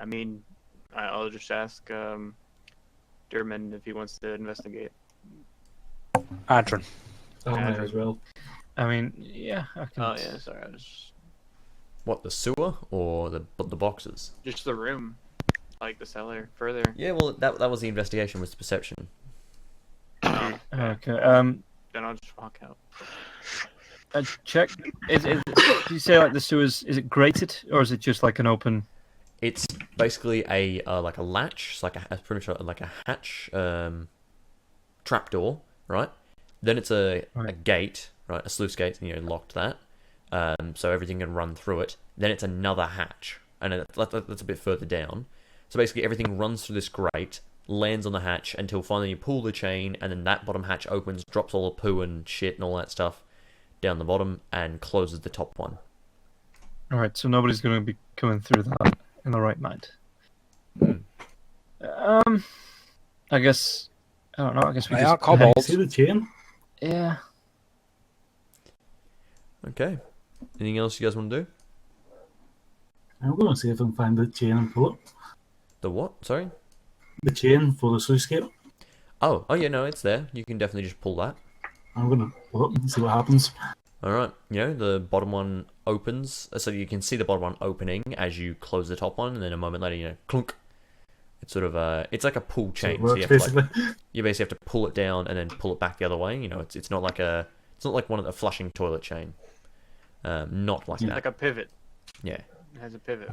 I mean, I'll just ask Durman if he wants to investigate. Adrian. I might as well. I mean, yeah, I can. Oh yeah, sorry, I was What, the sewer or the boxes? just the room, like the cellar further. Yeah, well, that was the investigation, was perception. Oh, Okay. then I'll just walk out. Check. Do you say like the sewers? Is it grated or is it just like an open? It's basically a like a latch, it's like a pretty much like a hatch, trapdoor, right? Then it's a gate, right? A sluice gate, and locked that, so everything can run through it. Then it's another hatch, and that's a bit further down. So basically, everything runs through this grate, lands on the hatch until finally you pull the chain, and then that bottom hatch opens, drops all the poo and shit and all that stuff down the bottom, and closes the top one. All right, so nobody's going to be coming through that in the right mind. I guess I don't know. I guess we They just are kobolds. See the chain? Yeah. Okay. Anything else you guys want to do? I'm going to see if I can find the chain and pull it. The what? Sorry. The chain for the sluice gate. Oh yeah, no, it's there. You can definitely just pull that. I'm going to pull it and see what happens. All right. The bottom one opens, so you can see the bottom one opening as you close the top one, and then a moment later, clunk. It's sort of it's like a pull chain. So it works, you have basically. you basically have to pull it down and then pull it back the other way. It's not like one of the flushing toilet chain. Not like that. Like a pivot. Yeah. It has a pivot.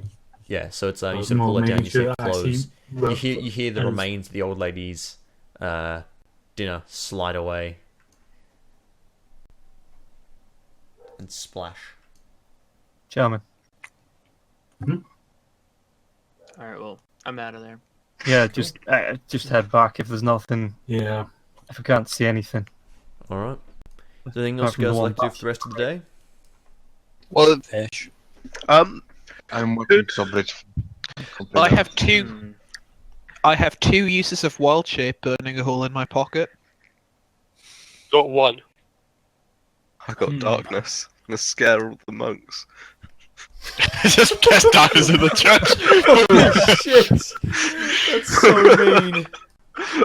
Yeah. So it's you Well, sort of pull it down, making you see sure it that actually close. You works hear the as- remains of the old lady's dinner slide away and splash. Gentlemen. All right, well, I'm out of there. Yeah, just head back if there's nothing. Yeah. If we can't see anything. All right. Is there anything Apart else from you the guys one like to do box. for the rest of the day? Well, Fish. I'm working somebody. I have two. Hmm. I have 2 uses of wild shape burning a hole in my pocket. Got one. I got darkness. I'm gonna scare all the monks. Just cast darkness in the church. Holy shit! That's so mean.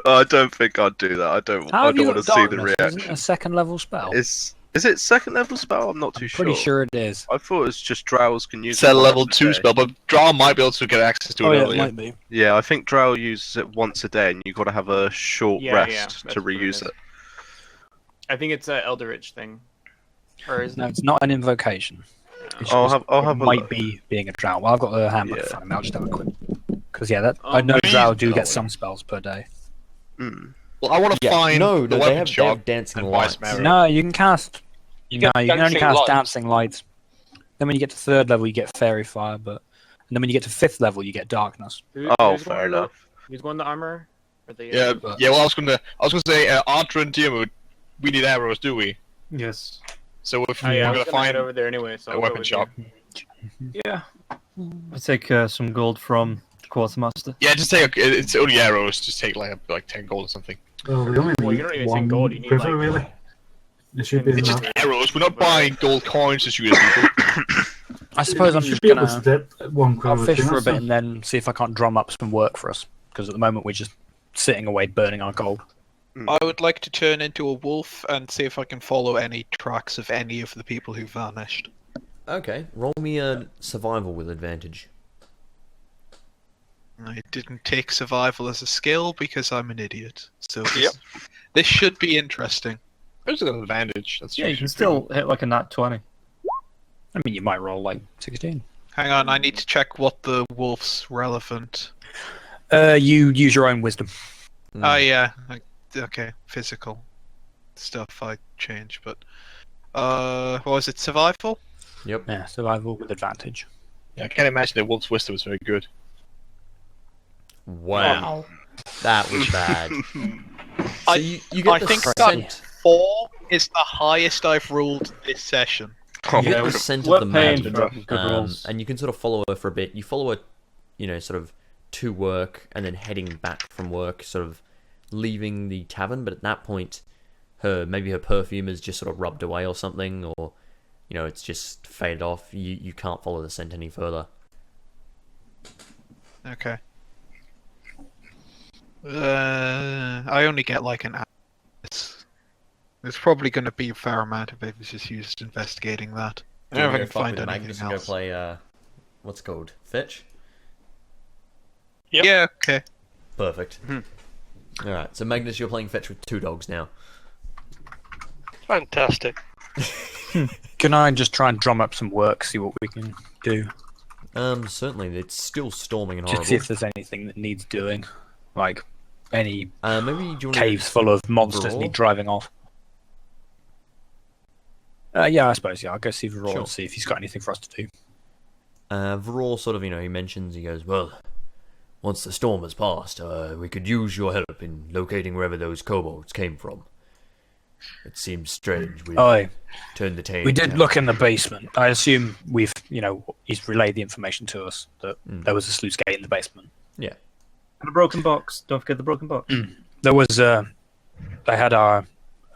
I don't think I'd do that. I How don't have you want got to see the darkness? Isn't it reaction. a second level spell? Is it second level spell? I'm not too sure. Pretty sure it is. I thought it was just Drows can use It's a it level once 2 day. spell, but Drow might be able to get access to it Oh yeah, it earlier. might be. Yeah, I think Drow uses it once a day, and you've got to have a short Yeah, rest that's to what it reuse is. it. I think it's a Eldritch thing. Or is No, it? it's not an invocation. It's I'll just- have it a might look. be being a drow. Well, I've got the handbook in Yeah. front of me. I'll just have a quick. Because I Oh, know please drow do don't. get some spells per day. Mm. Well, I want to find no, the they weapon have shop dancing and buy lights. some arrows. No, you can cast. You No, get you can only dancing cast lights. dancing lights. Then when you get to 3rd level, you get fairy fire, and then when you get to 5th level, you get darkness. Oh, who's fair going to- enough. Who's going to armor? Or the, Yeah, But- yeah. Well, I was gonna say, Arthur and Diarmuid, we need arrows, do we? Yes. So if Oh, yeah, I we're was gonna gonna head find over there anyway. So a I'll go weapon with shop. you. Yeah. I take some gold from the quartermaster. Yeah, just take. It's only arrows. Just take like 10 gold or something. Well, we only Well, need you don't even one need gold, you need, quiver, like- really. It should be It's It's enough. just arrows. We're not buying gold coins to shoot at people. I suppose I'm You just should be able gonna. to get one I'll quiver fish between for a us, bit so- and then see if I can't drum up some work for us. Because at the moment we're just sitting away burning our gold. I would like to turn into a wolf and see if I can follow any tracks of any of the people who vanished. Okay, roll me a survival with advantage. I didn't take survival as a skill because I'm an idiot. So Yep. this should be interesting. There's an advantage. That's Yeah, you can usually still hit like a nat 20. I mean, you might roll like 16. Hang on, I need to check what the wolf's relevant. You use your own wisdom. Oh yeah, okay, physical stuff I change, but what was it? Survival? Yep. Yeah, survival with advantage. Yeah, I can't imagine that Wolf's wisdom was very good. Wow. That was bad. I- So you get I the think scent. that 4 is the highest I've ruled this session. Oh, You get Yeah, the scent we're of the paying man, for good rolls. and you can sort of follow her for a bit. You follow her, sort of to work, and then heading back from work, sort of leaving the tavern. But at that point, maybe her perfume is just sort of rubbed away or something, or it's just faded off. You can't follow the scent any further. Okay. I only get like an hour. There's probably going to be a fair amount of emphasis used investigating that. I Do you don't know want if to I go can fuck find with anything Magnus and go else. play, what's it called? Fetch? Yeah, okay. Perfect. Alright, so Magnus, you're playing Fetch with 2 dogs now. Fantastic. Can I just try and drum up some work, see what we can do? Certainly, it's still storming and Just horrible. see if there's anything that needs doing. Like, any Maybe do you want caves full of monsters Raw? need driving off. Yeah, I suppose, yeah. I'll go see Varol Sure. and see if he's got anything for us to do. Varol sort of, he mentions, he goes, well, once the storm has passed, we could use your help in locating wherever those kobolds came from. It seems strange. We've Aye. turned the tape. We did look in the basement. I assume he's relayed the information to us that there was a sluice gate in the basement. Yeah. And a broken box. Don't forget the broken box. There was they had a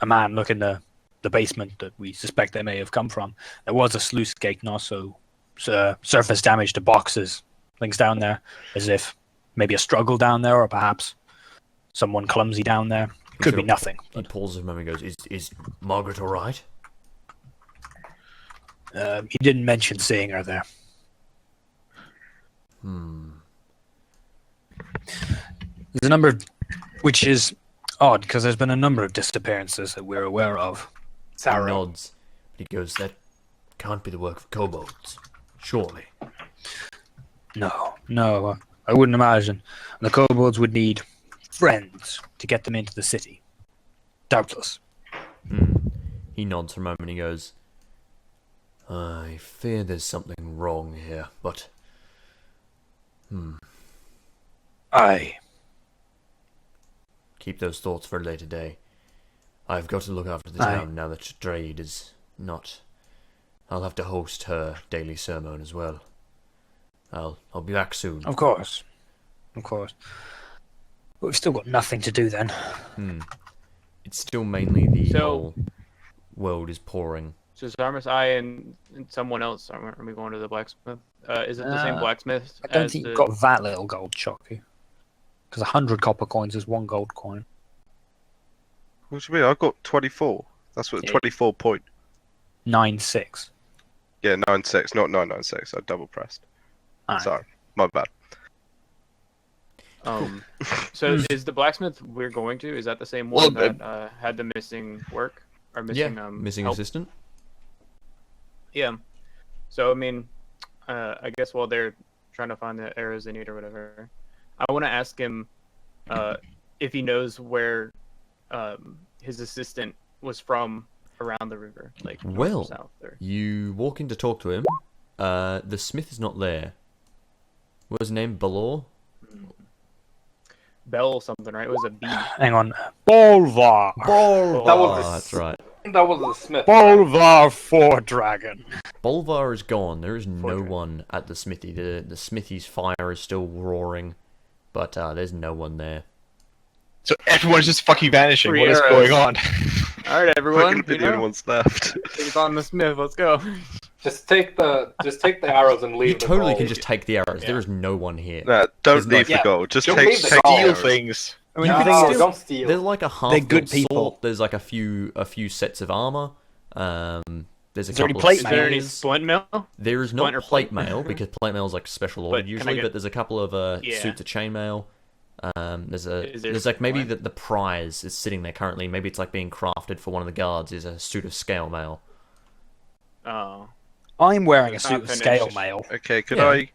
man look in the basement that we suspect they may have come from. There was a sluice gate and also surface damage to boxes, things down there, as if maybe a struggle down there or perhaps someone clumsy down there. Could be nothing. He pauses a moment and goes, is Margaret alright? He didn't mention seeing her there. There's a number of, which is odd because there's been a number of disappearances that we're aware of. He nods, but he goes, that can't be the work of kobolds, surely. No, I wouldn't imagine. The kobolds would need friends to get them into the city. Doubtless. He nods for a moment and he goes, I fear there's something wrong here, but... Aye. Keep those thoughts for a later day. I've got to look after the Aye. town now that Strayed is not... I'll have to host her daily sermon as well. I'll be back soon. Of course. But we've still got nothing to do then. It's still mainly the So- whole world is pouring. So Zarmus, I and someone else are we going to the blacksmith? Is it the same blacksmith? I don't as think the... you've got that little gold Chucky. Because 100 copper coins is 1 gold coin. What do you mean? I got 24. That's what Yeah. 24 point. 9.6. Yeah, 9.6, not 9.96. I double pressed. Aye. Sorry, my bad. So is the blacksmith we're going to? Is that the same Well, one that had the missing work or missing missing help? assistant. Yeah. So I mean, I guess while they're trying to find the arrows they need or whatever, I want to ask him if he knows where his assistant was from around the river, like north or Well, south. Or... you walk in to talk to him. The smith is not there. What was his name? Balor? Bell something, right? It was a B. Hang on. Bolvar! That was the That's right. That was the smith. Bolvar for dragon. Bolvar is gone. There is no Fortress. one at the smithy. The smithy's fire is still roaring, but there's no one there. So everyone's just fucking vanishing. Three What is arrows. going on? All right, We're everyone. gonna be You the only know, ones left. take on the smith. Let's go. Just take the arrows and leave. You totally the can gold. just take the arrows. Yeah. There is no one here. Nah, There's don't leave like- the gold. Just Don't take leave the the gold. Steal arrows. things. I mean, No, the thing is, don't steal. There's like a half They're good built people. sword. There's like a few sets of armor. There's a Is there any couple plate of Is there any spears. splint mail? There is Splint not or plate plate? mail because plate mail is like special ordered But can I usually. get- But there's a couple of Yeah. suits of chainmail. Is there There's like maybe splint? the prize is sitting there currently. Maybe it's like being crafted for one of the guards. Is a suit of scale mail. Oh. I'm wearing a It's suit not of finished. scale mail. Okay, could Yeah. I?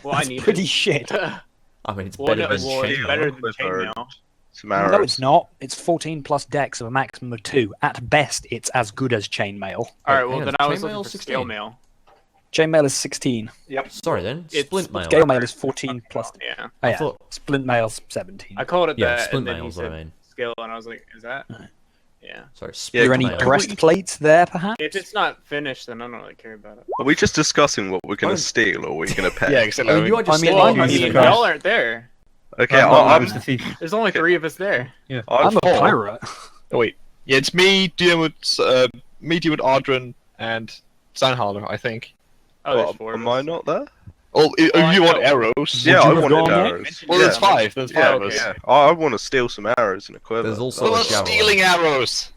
Well, I That's need pretty it. shit. I mean, it's Well, better no, than well, it's chainmail. better than with chainmail. Some arrows. No, it's not. It's 14 plus dex of a maximum of 2. At best, it's as good as chainmail. All right, well hang then on, I was chainmail looking for 16. scale mail. Chainmail is 16. Sorry then, It's splint mail. Scale mail is 14 plus. Yeah, Oh, yeah. thought- Splint mail's 17. I called it Yeah, that, splint and then mail he is what I said mean. scale, and I was like, is that? Alright. Yeah. Sorry, Are splint there any mail. breastplates there, perhaps? If it's not finished, then I don't really care about it. Are we just discussing what we're gonna Don't- steal, or are we gonna pay? Yeah, exactly. Oh, you are just I mean, standing Well, here I I'm using mean, the y'all aren't there. Okay, I I'm was the thief. There's only 3 of us there. I'm a four. pirate. Oh wait, yeah, it's me dealing with Audrun and Sanhaller, I think. Oh, there's What, 4 of am us. I not there? Oh, if I you want know. arrows. Yeah, I you have wanted gone there? arrows. Well, there's yeah. 5. There's 5 Yeah, of us. yeah. I want to steal some arrows in a quiver. There's also Well, a we're javelin. stealing arrows.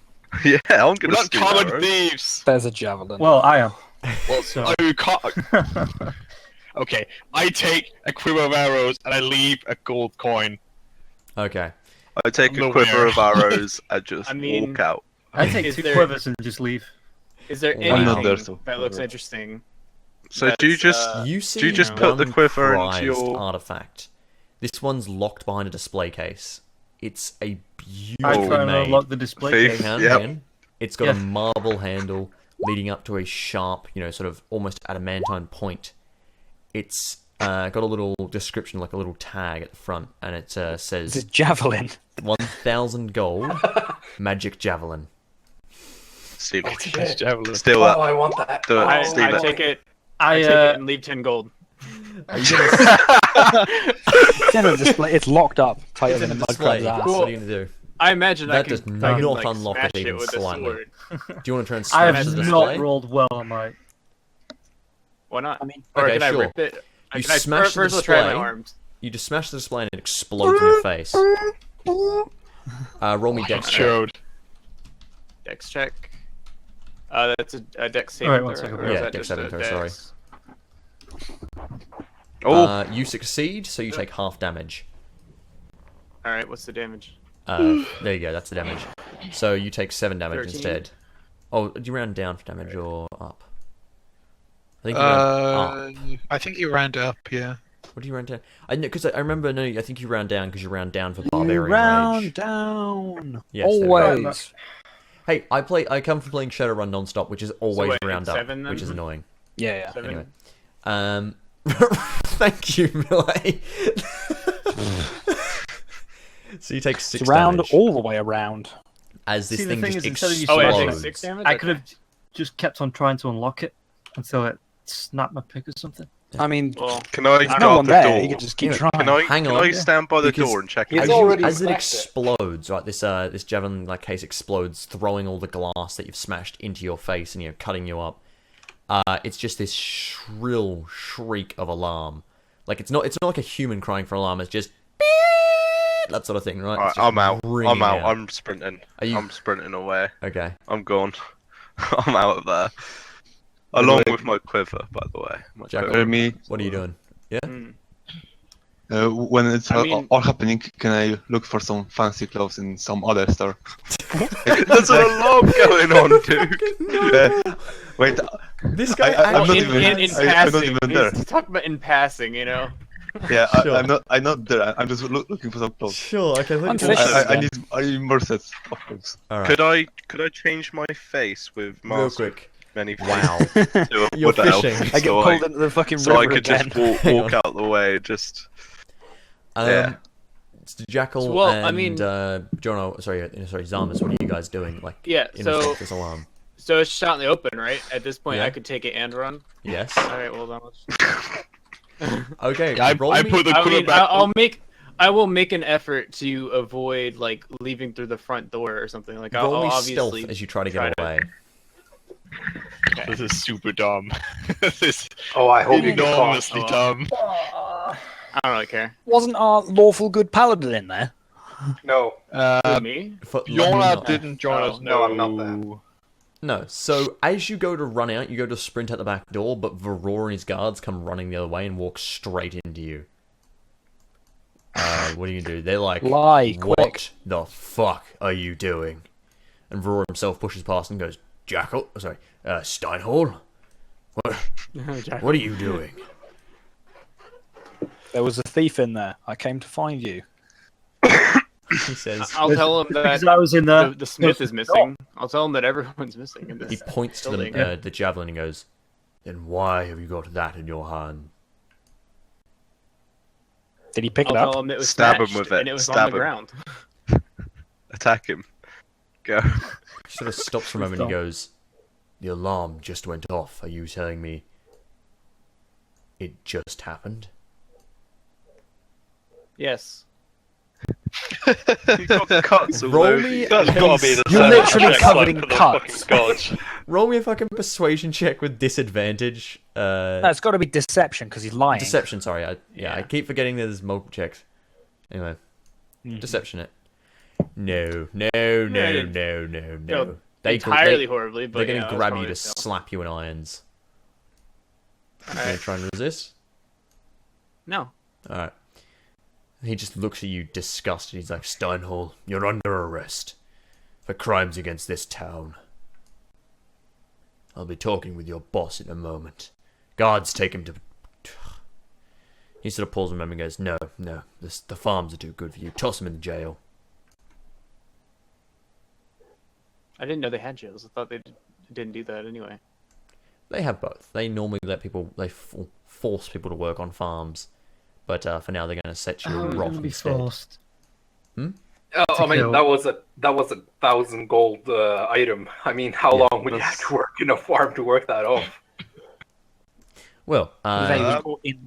Yeah, I'm We're gonna not steal common arrows. thieves. There's a javelin. Well, I am. Well, So- oh, you can't. Okay, I take a quiver of arrows and I leave a gold coin. Okay. I take I'm a not quiver aware. of arrows and just I mean- walk out. I take Is 2 there- quivers and just leave. Is there Wow. anything There's a- that looks interesting? So do you that's, just You see do you just put the one quiver into prized your? artifact. This one's locked behind a display case. It's a I beautifully try and made unlock the display Thief. case. hand Yep. again. It's got Yeah. a marble handle leading up to a sharp, sort of almost adamantine point. It's got a little description, like a little tag at the front, and it It's a says javelin. 1,000 gold, magic javelin. Steal it. Yes, javelin. Steal Oh, that. I want that. Do it. I Steal it. take it. I I take it and leave 10 gold. Are you gonna It's in a display. It's locked up tighter it's in than a a mud display? crab's ass. What are you gonna do? I imagine I That can, does I not can like, unlock it smash even it with slightly. a sword. Do you want to try and I smash have the Smash not display? rolled well on my. Why not? I mean, Or Okay, can I sure. rip it? You Can I smash the first I'll try my display. arms. You just smash the display and it explodes in your face. Roll me dex check. Showed. Dex check. That's a dex saving Alright, one throw, second. or is Yeah, that dex just a saving throw, sorry. dex? Oh, You succeed, so you take half damage. Alright, what's the damage? There you go, that's the damage. So you take 7 damage 13. instead. Oh, do you round down for damage or up? I think you round up. I think you round up, yeah. What do you round down? I know, because I remember. No, I think you round down because you round down for You barbarian round rage. down. Yes, there we go. Always. Hey, I come from playing Shadowrun non-stop, which is always wait, round up, 7 then? which is annoying. Yeah, yeah. 7? Anyway, thank you, Millie. So you take 6 It's round damage all the way around. as this See, the thing thing just is, instead of you Oh, Wait, I Swallow. take explodes. 6 damage? I could Okay. have just kept on trying to unlock it until it snapped my pick or something. I mean, Well, can I there's no guard one the there. door? You can just keep Yeah. trying. Can I Hang can on, I stand by the because door and check He's it? already As it smashed it. explodes, right? This javelin like case explodes, throwing all the glass that you've smashed into your face and cutting you up. It's just this shrill shriek of alarm. Like it's not like a human crying for alarm. It's just that sort of thing, right? Alright, It's just I'm out. ringing I'm out. out. I'm sprinting. Are you- I'm sprinting away. Okay. I'm gone. I'm out of there. Along with my quiver, by the way. My Jack, quiver. Me, what are you doing? hmm. when it's I mean- all happening, can I look for some fancy clothes in some other store? There's an alarm going on, dude. Wait, This guy I'm not in, even- in I'm not passing. even there. He's talking about in passing, you know? yeah, Sure. I'm not there. I'm just looking for some clothes. Sure. Okay. I need more sets of clothes. All right. Could I change my face with Real mask quick. many Wow. to a You're wood elf, fishing. I get so pulled into the fucking so I river could again. just Hang walk on. out the way. Just Yeah. It's Jackal Well, and I mean- Jono, sorry, Zamas, what are you guys doing? Like, Yeah, in so response to this alarm? so it's shot in the open, right? At this point, Yeah. I could take it and run. Yes. Alright, well then. Okay. I roll put me. the I quiver mean, back. I will make an effort to avoid like leaving through the front door or something. Like I'll, Roll I'll me obviously stealth as you try to try get to- away. This is super dumb. This is Oh, I hope you get caught. enormously dumb. I don't really care. Wasn't our lawful good paladin in there? No. Me? Yona didn't join Oh, us. no, I'm not there. No. So as you go to run out, you go to sprint out the back door, but Varor and his guards come running the other way and walk straight into you. What do you do? They're like, Lie, "What quick." the fuck are you doing?" And Varor himself pushes past and goes, "Jackal, sorry, Steinhall, what are you doing?" There was a thief in there. I came to find you. He says. I'll tell him Because that I was in there. the smith is missing. I'll tell him that everyone's missing in He this. points to building. the javelin and goes, "Then why have you got that in your hand?" Did he pick I'll it up? tell him it was Stab him smashed with it. and it was Stab on him. the ground. attack him. Go. He sort of stops for a moment and he goes, "The alarm just went off. Are you telling me it just happened?" Yes. You've got cuts all Roll over me you. That's gotta be the You're same literally check covered in for the cuts. fucking gods. Roll me a fucking persuasion check with disadvantage. No, it's got to be deception because he's lying. Deception, sorry. I keep forgetting there's multiple checks. Anyway. Deception it. No. No, They entirely horribly, but they're gonna yeah, grab you to that's probably slap you in irons. You Alright. gonna try and resist? No. Alright. He just looks at you disgusted. He's like, Steinhall, you're under arrest for crimes against this town. I'll be talking with your boss in a moment. Guards take him to... He sort of pulls him and goes, No, the farms are too good for you. Toss him in the jail. I didn't know they had jails. I thought they didn't do that anyway. They have both. They normally let people... They force people to work on farms. But for now, they're going to set you a rot instead. Forced. I mean, that was a 1,000 gold item. I mean, how long would you have to work in a farm to work that off? Well, in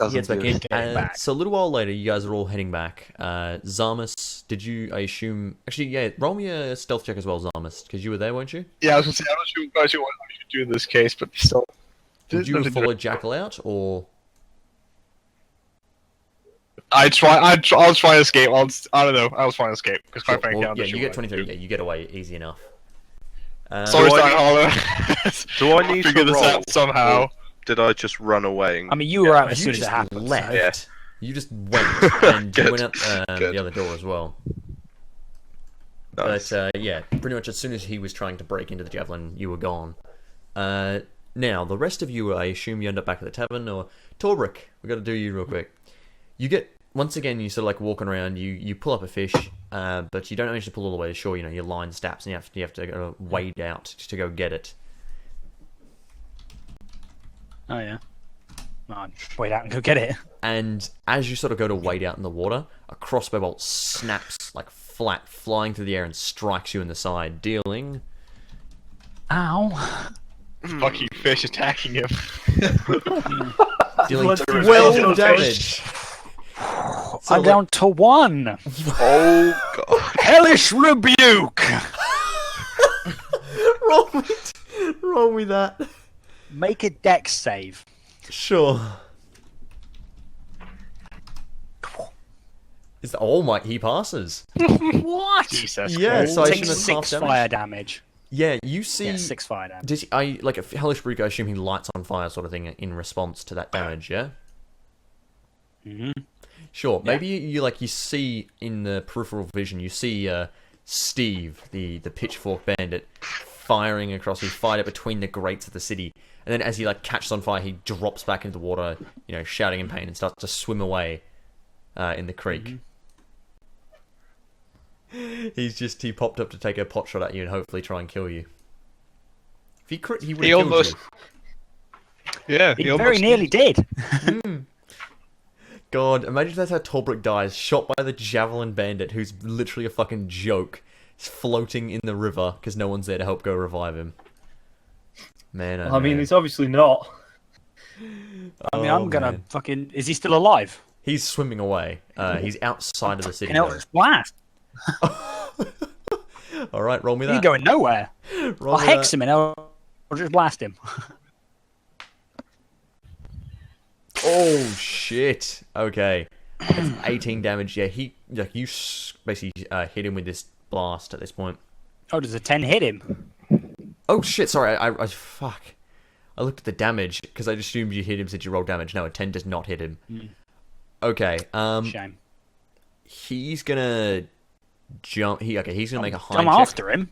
he heads back in. back. So a little while later, you guys are all heading back. Zarmus, did you, I assume... Actually, yeah, roll me a stealth check as well, Zarmus, because you were there, weren't you? Yeah, I was gonna say, I'm not sure guys what I should do in this case, but still. Did you follow Jackal out, or... I'll try to escape. I don't know. I'll try to escape because quite frankly, Well, I'm yeah, not you sure get what I 23. do. Yeah, you get away easy enough. Sorry, Do I Steinhaller. Do I need Figure to this roll? out somehow. Or did I just run away? I mean, you were out as You soon as it just happened. left. so- Yeah. You just went, and you Good. went out Good. the other door as well. Nice. But yeah, pretty much as soon as he was trying to break into the javelin, you were gone. Now, the rest of you, I assume you end up back at the tavern, or Torbrick, we got to do you real quick. You get, once again, you sort of like walking around, you pull up a fish, but you don't manage to pull all the way to shore, you know, your line snaps, and you have to go wade out to go get it. Oh, yeah. Wait out and go get it. And as you sort of go to wade out in the water, a crossbow bolt snaps like flat, flying through the air and strikes you in the side, dealing... Ow. Fucking fish attacking him. Dealing Blood 12 damage. I'm down to 1. Oh god. Hellish rebuke. Wrong with that. Make a dex save. Sure. Oh my, he passes. What? Jesus Yeah, Christ. so I Takes assume it's 6 half damage. fire damage. Yeah, you see. Yeah, 6 fire damage. Does I like a hellish rebuke? I assume he lights on fire, sort of thing, in response to that damage. Yeah. Mm-hmm. Sure. Maybe you see in the peripheral vision, you see Steve, the pitchfork bandit, firing across. He fired it between the grates of the city, and then as he like catches on fire, he drops back into the water, you know, shouting in pain, and starts to swim away in the creek. He popped up to take a pot shot at you and hopefully try and kill you. If he crit, he would have killed almost- Yeah, He almost very nearly did. you. God, imagine if that's how Tolbrick dies, shot by the javelin bandit, who's literally a fucking joke. He's floating in the river because no one's there to help go revive him. Man, I mean, it's obviously not. I mean, I'm gonna fucking... Is he still alive? He's swimming away. He's outside of the city. Fucking hell, it's blast. All right, roll me He's that. going nowhere. Roll I'll me hex that. him and I'll just blast him. Oh shit. Okay, that's 18 damage. Yeah, you basically hit him with this blast at this point. Oh, does a 10 hit him? Oh shit. Sorry, I fuck. I looked at the damage because I assumed you hit him since you rolled damage. No, a 10 does not hit him. Okay. Shame. He's gonna jump. He's gonna make a high Come check. after him.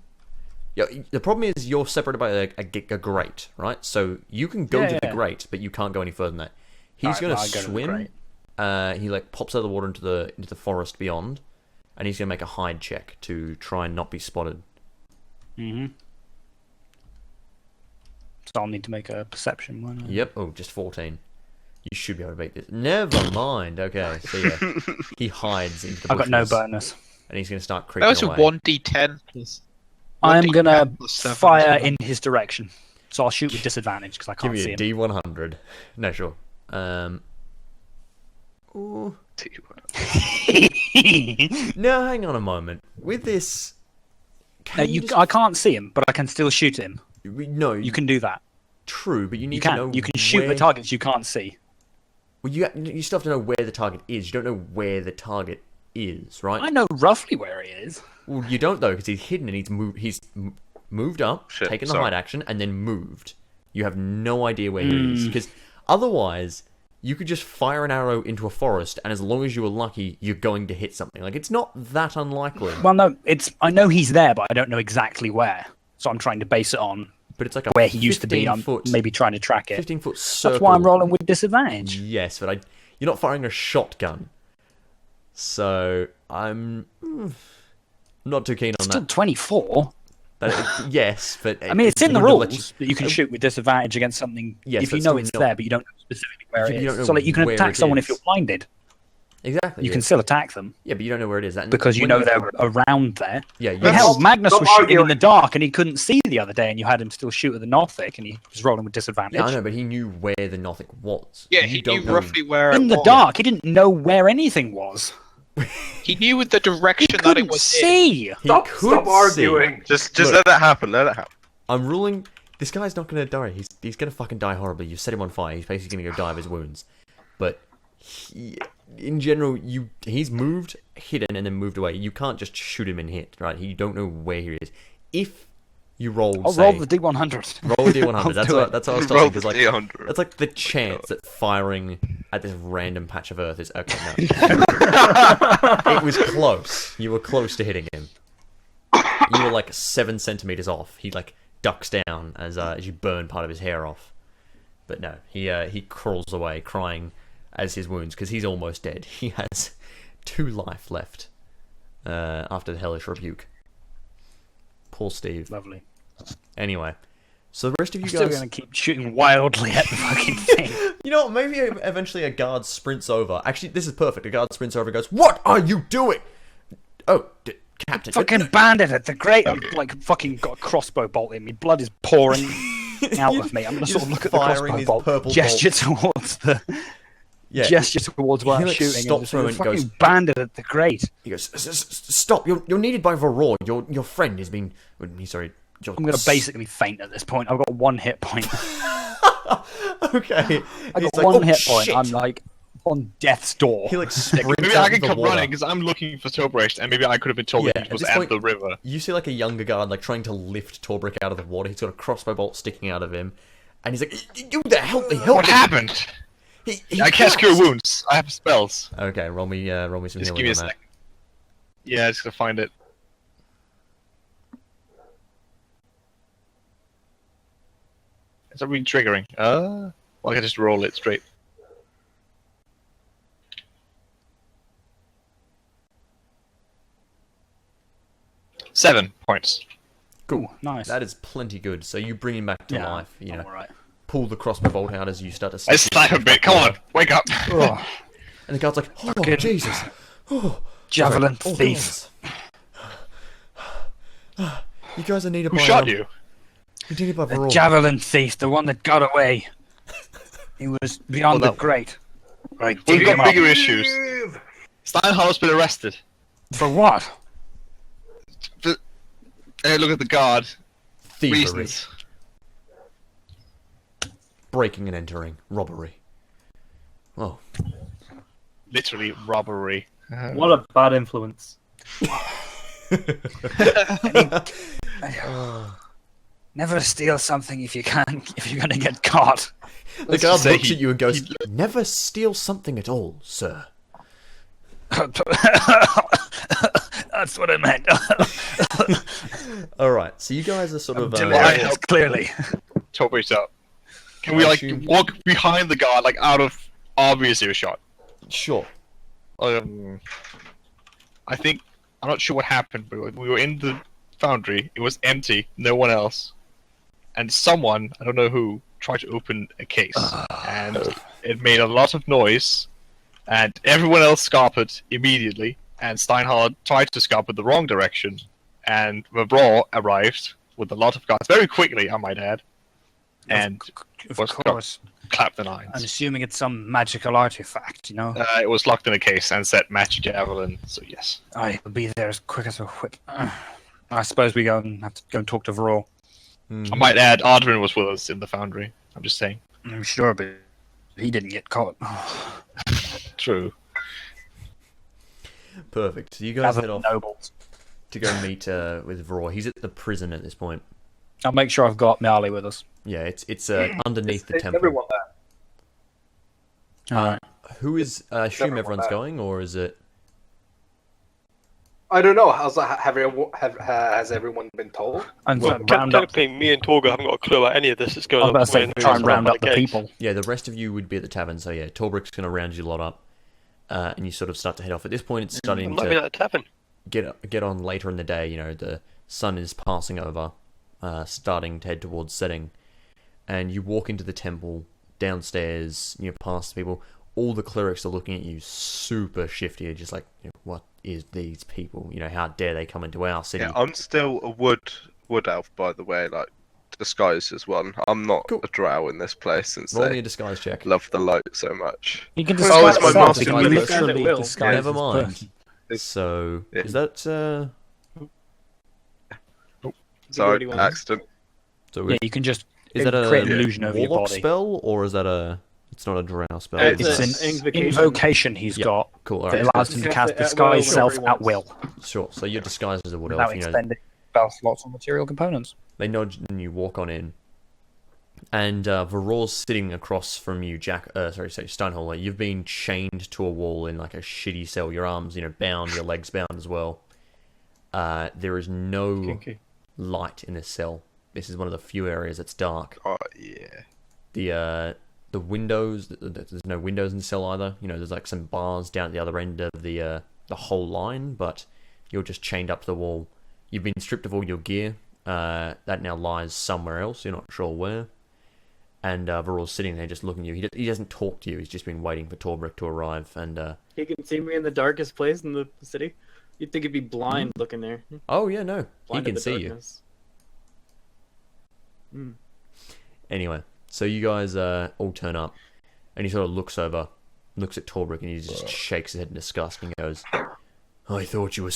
Yeah, the problem is you're separated by a grate, right? So you can go to the Yeah. grate, but you can't go any further than that. He's Alright, gonna well, I go to the swim. grate. He like pops out of the water into the forest beyond, and he's gonna make a hide check to try and not be spotted. Mm-hmm. So I'll need to make a perception one. Yep. Oh, just 14. You should be able to beat this. Never mind. Okay. So yeah, he hides into the I've got no bushes, bonus. Oh, and he's gonna start That creeping was a away. 1d10 plus. I'm 1d10 gonna plus 7, fire so- in his direction. So I'll shoot with disadvantage because I Give can't me see a him. D100. No, sure. Ooh. No, hang on a moment. With this, No, I can't see him, but I can still shoot him. No, You can do that. True, but you need You to can. know. You can shoot where... the targets you can't see. Well, you still have to know where the target is. You don't know where the target is, right? I know roughly where he is. Well, you don't though, because he's hidden and he's moved up, taken the hide action, and then moved. You have no idea where he is, because otherwise you could just fire an arrow into a forest, and as long as you were lucky, you're going to hit something. Like, it's not that unlikely. Well, no, I know he's there, but I don't know exactly where. So I'm trying to base it on. But it's like where he used to be. I'm maybe trying to track it. 15-foot circle. That's why I'm rolling with disadvantage. Yes, but you're not firing a shotgun, so I'm not too keen on Still that. 24. Yes, but I mean, it's in the rules that you can shoot with disadvantage against something if you know it's there, but you don't know specifically where it is. So, like, you can attack someone if you're blinded. Exactly. You can still attack them. Yeah, but you don't know where it is. Because you know they're around there. Yeah, hell, Magnus was shooting in the dark and he couldn't see the other day, and you had him still shoot at the Nothic, and he was rolling with disadvantage. Yeah, I know, but he knew where the Nothic was. Yeah, he knew roughly where in the dark. He didn't know where anything was. He knew with the direction that it was see. Stop arguing. Just let that happen. Let it happen. I'm ruling. This guy's not gonna die. He's gonna fucking die horribly. You set him on fire. He's basically gonna go die of his wounds. But in general, he's moved, hidden, and then moved away. You can't just shoot him and hit, right? You don't know where he is. If you roll, I'll roll the D100. Roll the D100. That's what I was talking. Because like D100. that's like the chance that firing at this random patch of earth is okay. No, it was close. You were close to hitting him. You were like 7 centimeters off. He like ducks down as you burn part of his hair off. But no, he crawls away crying as his wounds, because he's almost dead. He has 2 life left after the hellish rebuke. Poor Steve. Lovely. Anyway, so the rest of you I'm guys... still going to keep shooting wildly at the fucking thing. You know what, maybe eventually a guard sprints over. Actually, this is perfect. A guard sprints over and goes, "What are you doing?" Oh, Captain. Fucking bandit at the great. I'm like fucking got a crossbow bolt in me. Blood is pouring out of me. I'm going to sort of look at the crossbow bolt, gesture towards the... Yeah, gesture towards where I'm shooting. Stops for a moment, goes, bandit at the great. He goes, "Stop! You're needed by Varor. Your friend has been. Sorry. I'm going to basically faint at this point. I've got 1 hit point. Okay. I got one hit point. I'm like on death's door. He like maybe I can come running because I'm looking for Torbrecht, and maybe I could have been told that he was at the river. You see like a younger guard like trying to lift Torbrecht out of the water. He's got a crossbow bolt sticking out of him, and he's like, "You there? Help me! Help what me!" happened? I can't cure wounds. I have spells. Okay, roll me some just healing give me a on second. that. Yeah, just gonna find it. Is that really triggering? Well, I can just roll it straight. Seven points. Cool, nice. That is plenty good. So you bring him back to life. You know, right. Pull the crossbow bolt out as you start to. I slap a bit. Come on, wake up. And the guard's like, "Oh Jesus! Oh, javelin thief! You guys are needed Who by. shot you? You're needed by The Varor. javelin thief, the one that got away. He was beyond the great. Right, We've dig him got up. bigger issues. Steinhall's been arrested. For what? Look at the guard. Thievery. Reasons. Breaking and entering. Robbery. Oh. Literally robbery. What a bad influence. Never steal something if you can. If you're gonna get caught. The guard looks at you and goes, "Never steal something at all, sir." That's what I meant. All right, so you guys are sort of clearly. Torbrecht up. Can we walk behind the guard, like out of obvious earshot? Sure. I think I'm not sure what happened, but we were in the foundry. It was empty, no one else, and someone, I don't know who, tried to open a case, and it made a lot of noise, and everyone else scarpered immediately, and Steinhardt tried to scarper the wrong direction, and the brawl arrived with a lot of guards very quickly, I might add, and of course, clapped the nines. I'm assuming it's some magical artifact, you know. It was locked in a case and set magic javelin, so yes. I'll be there as quick as a whip. I suppose we have to go and talk to Varol. I might add, Ardrin was with us in the foundry. I'm just saying. I'm sure, but he didn't get caught. True. Perfect. So you guys As head a off nobles. to go meet with Varor. He's at the prison at this point. I'll make sure I've got Marley with us. Yeah, it's underneath the Is temple. everyone there? Alright. Who is? I assume Everyone everyone's back. going, or is it? I don't know. Has everyone been told? And Well, round up. technically, me and Torga haven't got a clue about any of this that's going I on. was about to say, We're try and just round by up the gates. people. Yeah, the rest of you would be at the tavern. So yeah, Torbrick's going to round you lot up, and you sort of start to head off. At this point, it's I starting might be to at the tavern. get on later in the day. You know, the sun is passing over, starting to head towards setting, and you walk into the temple downstairs. You know, past people. All the clerics are looking at you super shifty. You're just like, you know, what is these people? You know, how dare they come into our city? Yeah, I'm still a wood elf, by the way, like disguised as one. I'm not Cool. a drow in this place since Roll me they a disguise check. love the light so much. You can Oh, disguise it's my yourself. master You can ability. literally Will. disguise Never this mind. person. So Yeah. is that Sorry, what he wants. accident. so? Yeah, you can just Is that a create an illusion over your warlock body. spell, or is that a? It's not a drow spell. It's It's an an invocation. invocation he's Yep. got Cool. All that right. allows him to Cast cast it at will disguise whenever self he at wants. will Sure. So you're disguised as a wood elf. without You know, expending spell slots or material components. they nod and you walk on in, and Varor's sitting across from you, Stonehall. You've been chained to a wall in like a shitty cell. Your arms, you know, bound. Your legs bound as well. There is no Kinky. light in this cell. This is one of the few areas that's dark. Oh yeah. The windows, there's no windows in the cell either. You know, there's like some bars down at the other end of the whole line, but you're just chained up to the wall. You've been stripped of all your gear. That now lies somewhere else. You're not sure where. And Varor's sitting there just looking at you. He doesn't talk to you. He's just been waiting for Torbrick to arrive. And He can see me in the darkest place in the city. You'd think he'd be blind looking there. oh yeah, no, Blind he to can the see you. darkness. Hmm. Anyway, so you guys all turn up, and he sort of looks at Torbrick, and he just shakes his head in disgust and goes, I thought you were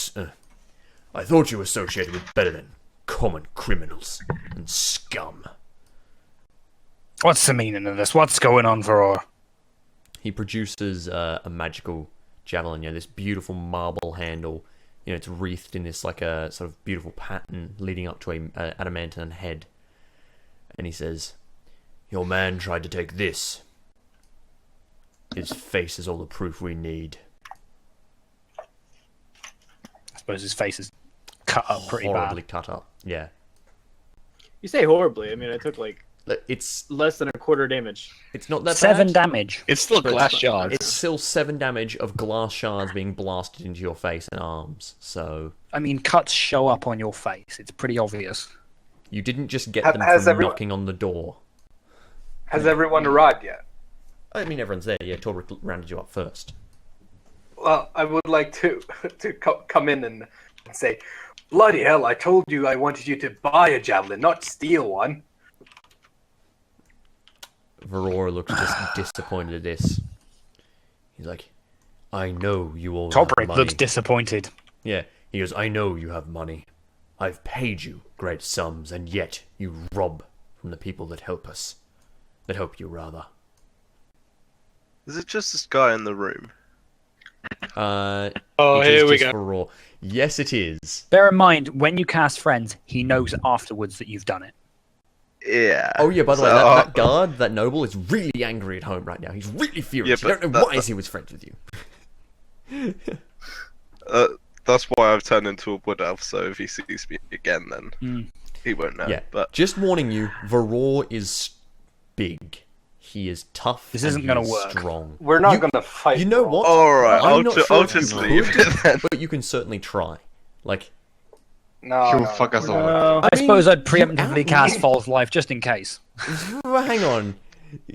associated with better than common criminals and scum. What's the meaning of this? What's going on, Varor? He produces a magical javelin, you know, this beautiful marble handle. You know, it's wreathed in this like a sort of beautiful pattern leading up to a adamantine head. And he says, your man tried to take this. His face is all the proof we need. I suppose his face is cut up pretty Horribly bad. cut up. Yeah. You say horribly. I mean, I took like It's less than a quarter damage. it's not that 7 bad. damage. It's still But glass it's shards. It's still 7 damage of glass shards being blasted into your face and arms. So I mean, cuts show up on your face. It's pretty obvious. you didn't just get Ha- them has from everyone- knocking on the door. Has everyone arrived yet? I mean, everyone's there. Yeah, Torbrick rounded you up first. Well, I would like to come in and say, bloody hell! I told you I wanted you to buy a javelin, not steal one. Varor looks just disappointed at this. He's like, I know you all have Tobrick money. looks disappointed. Yeah, he goes, I know you have money. I've paid you great sums, and yet you rob from the people that help us. That help you, rather. Is it just this guy in the room? Oh, It is here we just go. Varor. Yes, it is. Bear in mind, when you cast friends, he knows afterwards that you've done it. Yeah. Oh yeah, by the way, So- that guard, that noble, is really angry at home right now. He's really furious. Yeah, You but don't know why he was friends with you. That's why I've turned into a wood elf. So if he sees me again, then Mm. he won't know. Yeah, But just warning you, Varor is big. He is tough. This and isn't he gonna is work. Strong. We're not You- going to fight. You know what? all right, I'm not sure I'll if you just leave could, it then. but you can certainly try. Like, No, He'll no, fuck us no. over. I suppose I'd you preemptively cast outrank- False Life just in case. hang on.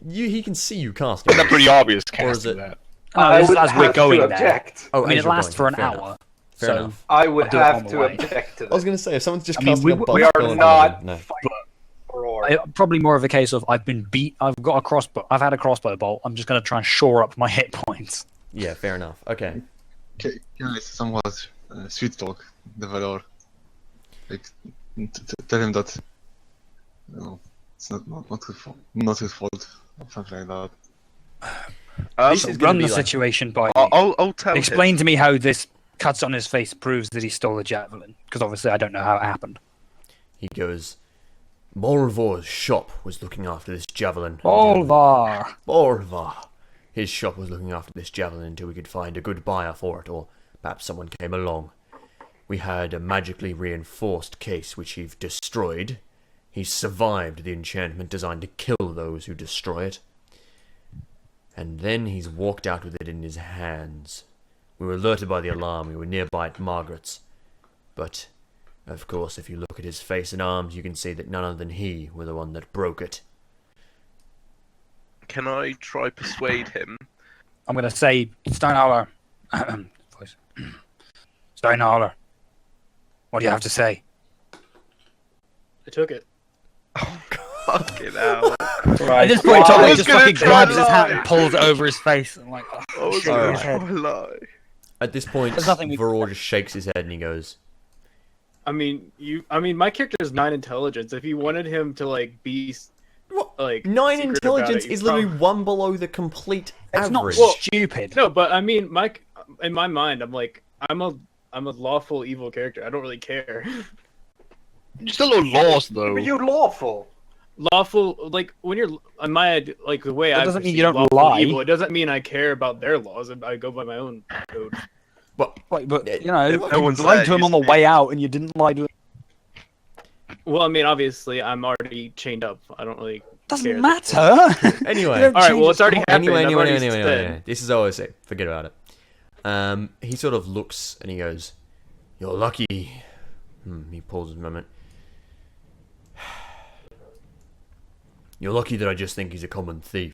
He can see you casting. That's pretty obvious Or is casting it- that. Oh, I this is would as we're have going to there. object. Oh, I mean, as it you're lasts going. for an Fair hour. enough. Fair so enough. I would I'll do it on have the to way. object to I was this. going to say, if someone's just I mean, casting a buff We are spell on not you, no. fighting. Or probably more of a case of I've been beat. I've got a crossbow. I've had a crossbow bolt. I'm just going to try and shore up my hit points. Yeah, fair enough. Okay. Okay, guys, somewhat sweet talk, the Valor. Like, tell him that No, it's not his fault. Something like This is gonna Run be the like- situation by me. I'll tell Explain him. to me how this cuts on his face proves that he stole a javelin, because obviously I don't know how it happened. He goes, Bolvar's shop was looking after this javelin. Bolvar. His shop was looking after this javelin until we could find a good buyer for it, or perhaps someone came along. We had a magically reinforced case which he've destroyed. He survived the enchantment designed to kill those who destroy it. And then he's walked out with it in his hands. We were alerted by the alarm. We were nearby at Margaret's. But, of course, if you look at his face and arms, you can see that none other than he were the one that broke it. Can I try persuade him? I'm going to say, Steinhaller. Voice. Steinhaller. What do you have to say? I took it. Fucking hell. At this point, Tommy just fucking try grabs his lie. hat and pulls it over his face. And like, I was shaking gonna his head. try lie. At this point, There's nothing we- Varor just shakes his head and he goes, I mean, my character is 9 intelligence. If you wanted him to like be like 9 secret intelligence about it, is you literally probably- one below the complete It's not average. stupid. No, but I mean, in my mind, I'm like, I'm a lawful evil character. I don't really care. You still know laws, though. But you're lawful. Lawful, like when you're on my like the way That I doesn't mean perceive you don't lawful lie. Evil, it doesn't mean I care about their laws. I go by my own code. But you know, No you one's lied there, to him you on the see. way out, and you didn't lie to him. Well, I mean, obviously, I'm already chained up. I don't really Doesn't care. matter. Anyway. All right, well, it's already happened. Anyway, I've already said. anyway. This is all I say. Forget about it. He sort of looks and he goes, "You're lucky." He pauses a moment. You're lucky that I just think he's a common thief,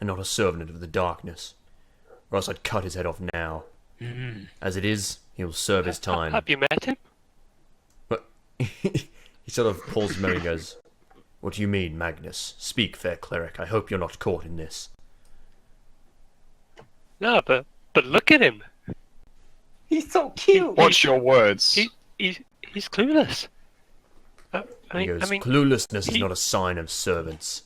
and not a servant of the darkness. Or else I'd cut his head off now. As it is, he'll serve his time. Have you met him? But he sort of pulls him and he goes, "What do you mean, Magnus? Speak, fair cleric. I hope you're not caught in this." No, but look at him. He's so cute. Watch your words. He's clueless. He goes, "Cluelessness is not a sign of servants.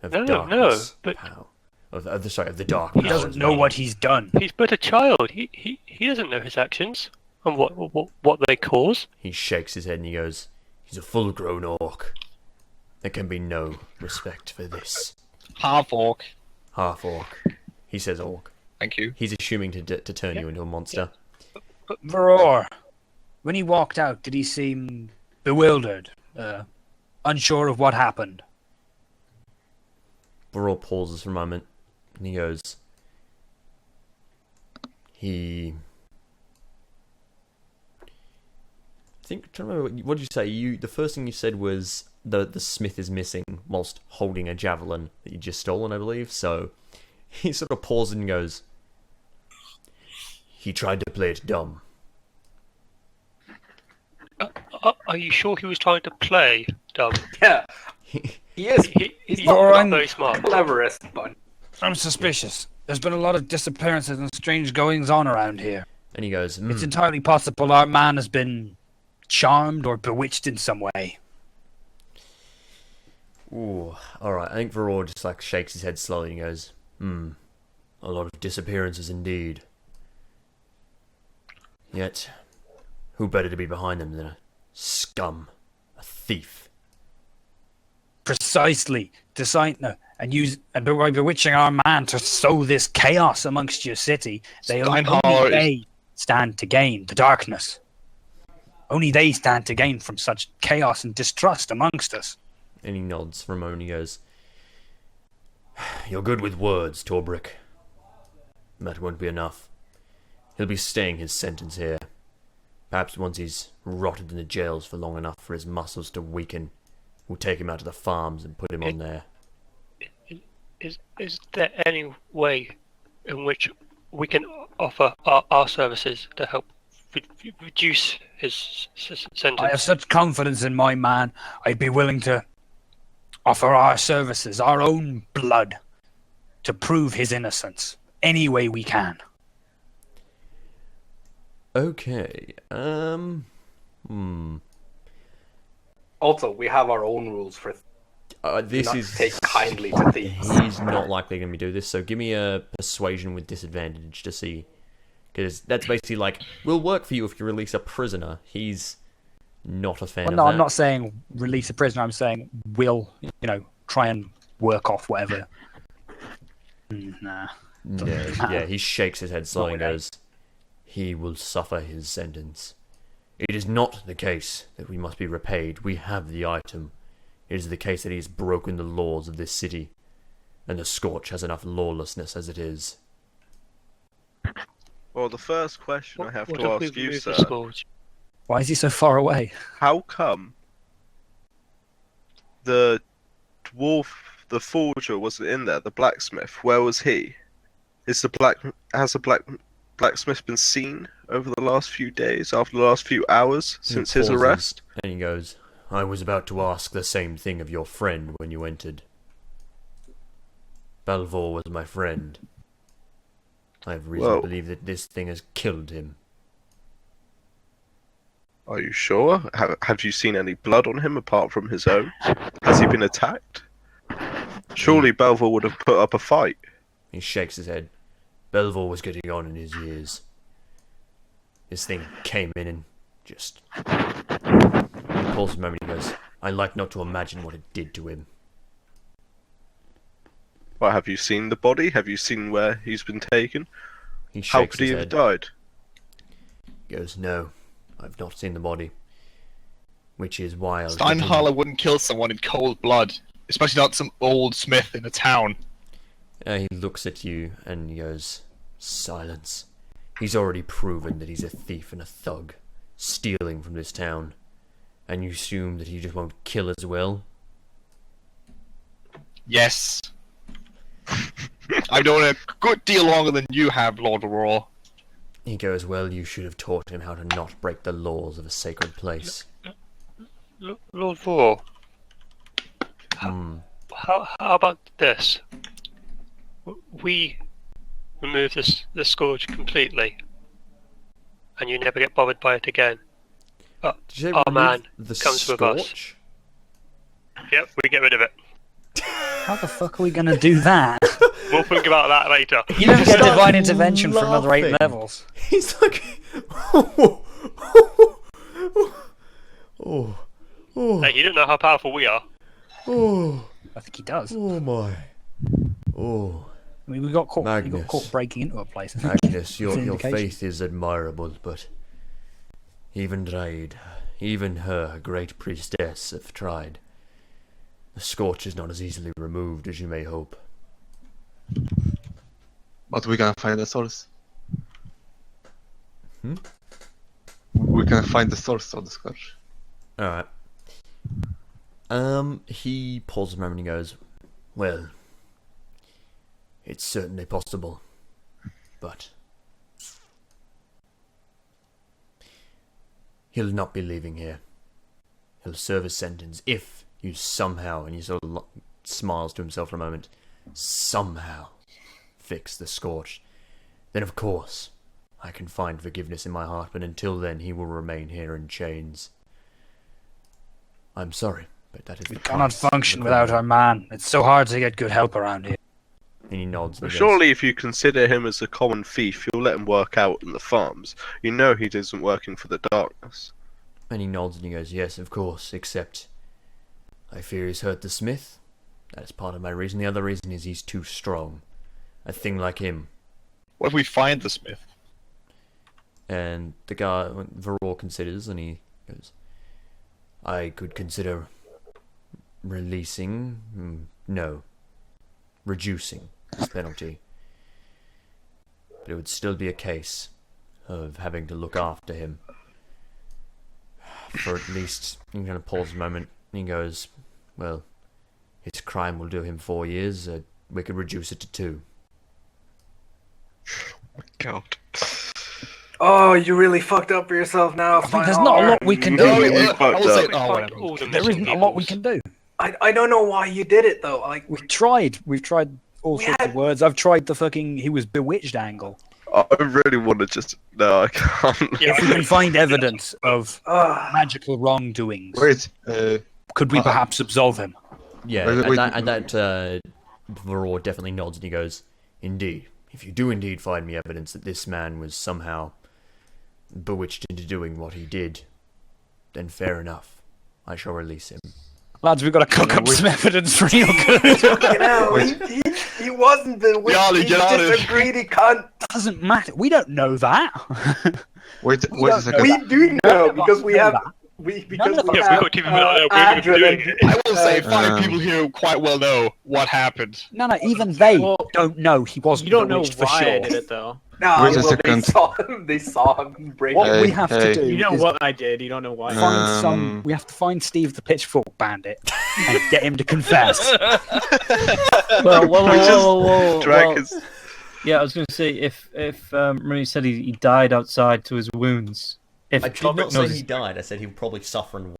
Of No, darkness. but- Pow. Of the dark He powers, doesn't know rather. what he's done. He's but a child. He doesn't know his actions and what they cause. He shakes his head and he goes, "He's a full-grown orc. There can be no respect for this." Half orc. Half orc. He says orc. Thank you. He's assuming to turn you into a monster. Varor, when he walked out, did he seem bewildered, unsure of what happened? Varor pauses for a moment and he goes, I think, trying to remember, what did you say? The first thing you said was the smith is missing whilst holding a javelin that you just stolen, I believe. So he sort of pauses and goes, "He tried to play it dumb." Are you sure he was trying to play dumb? Yeah, he is. He's not Varor, Very smart. cleverest, but I'm suspicious. There's been a lot of disappearances and strange goings on around here. And he goes, It's entirely possible our man has been charmed or bewitched in some way. "Ooh, alright." I think Varor just like shakes his head slowly and goes, "A lot of disappearances indeed. Yet, who better to be behind them than a scum, a thief?" Precisely. And by bewitching our man to sow this chaos amongst your city, only they stand to gain the darkness. Only they stand to gain from such chaos and distrust amongst us. And he nods for a moment and he goes, "You're good with words, Torbrick. That won't be enough. He'll be staying his sentence here. Perhaps once he's rotted in the jails for long enough for his muscles to weaken, we'll take him out to the farms and put him on there." Is there any way in which we can offer our services to help reduce his sentence? I have such confidence in my man, I'd be willing to offer our services, our own blood, to prove his innocence, any way we can. Okay, Also, we have our own rules for. This not is take kindly to thieves. He's not likely going to do this. So give me a persuasion with disadvantage to see, because that's basically like, we'll work for you if you release a prisoner. He's not a fan. Well, of no, that. I'm not saying release a prisoner. I'm saying we'll, try and work off whatever. Nah. Yeah, he shakes his head slowly and goes, "He will suffer his sentence. It is not the case that we must be repaid. We have the item. It is the case that he has broken the laws of this city, and the Scorch has enough lawlessness as it is." Well, the first question I have What to if we ask you, remove sir, the scourge? Why is he so far away? how come the dwarf, the forger, wasn't in there? The blacksmith, where was he? Has the blacksmith been seen over the last few days, after the last few hours since his pauses, arrest? And he goes, "I was about to ask the same thing of your friend when you entered. Balvor was my friend. I have reason to believe that this thing has killed him." Are you sure? Have you seen any blood on him apart from his own? Has he been attacked? Surely Balvor would have put up a fight. He shakes his head. Belvor was getting on in his years. This thing came in and just... He pauses a moment and goes, "I like not to imagine what it did to him." Well, have you seen the body? Have you seen where he's been taken? He shakes How could he his have head. died? He goes, "No, I've not seen the body." Which is why I was... Steinhaller wouldn't kill someone in cold blood, especially not some old smith in a town. He looks at you and he goes, "Silence. He's already proven that he's a thief and a thug, stealing from this town. And you assume that he just won't kill as well?" Yes. I've known a good deal longer than you have, Lord Aurora. He goes, "Well, you should have taught him how to not break the laws of a sacred place." Lord Vor, how about this? We remove the scourge completely, and you never get bothered by it again. But Did you say our remove man the comes with us. Scorch? Yep, we get rid of it. How the fuck are we going to do that? We'll think about that later. You don't get Start divine intervention for another 8 laughing. levels. He's like... Hey, you don't know how powerful we are. I think he does. Oh my. Oh. I mean, we got caught. We Magnus. got caught breaking into a place. Agnes, your It's an indication. faith is admirable, but even her great priestess, have tried. The scorch is not as easily removed as you may hope. But we can find the source. Hmm? We can find the source of the scourge. Alright. He pauses a moment and goes, "Well, it's certainly possible, but he'll not be leaving here. He'll serve his sentence if you somehow," and he sort of smiles to himself for a moment, "somehow fix the scorch. Then of course I can find forgiveness in my heart, but until then he will remain here in chains. I'm sorry, but that is the We cannot price of function the without criminal." our man. It's so hard to get good help around here. And he nods. And he goes, Surely if you consider him as a common thief, you'll let him work out in the farms. You know he isn't working for the darkness. And he nods and he goes, "Yes, of course, except I fear he's hurt the smith. That is part of my reason. The other reason is he's too strong. A thing like him." What if we find the smith? And the guy, Varor, considers and he goes, "I could consider releasing, no, reducing his penalty. But it would still be a case of having to look after him for at least," he kind of pauses a moment, and he goes, "Well, his crime will do him 4 years. We could reduce it to 2. God. Oh, you really fucked up for yourself now. I think there's not a lot we can do. No, you fucked up. There isn't a lot we can do. I don't know why you did it though. Like We've tried all sorts of words. I've tried the fucking he was bewitched angle. I really want to just... No, I can't. If we can find evidence of magical wrongdoings. Wait, Could we perhaps absolve him? Yeah, and that Varor definitely nods and he goes, "Indeed, if you do indeed find me evidence that this man was somehow bewitched into doing what he did, then fair enough. I shall release him." Lads, we've got to cook up some evidence real good. He wasn't bewitched. He's just a greedy cunt. Doesn't matter. We don't know that. Wait a second. We do know because we have. We got people out there doing it. I will say 5 people here quite well know what happened. No, even they don't know he wasn't. You don't know bewitched for why sure. I did it though. No, Wait a second. They saw him break. What we have to do You know is what I did. You don't know why. we have to find Steve the Pitchfork Bandit and get him to confess. Well, yeah, I was going to say if Rimmy said he died outside to his wounds. I did not say he died. I said he would probably suffer and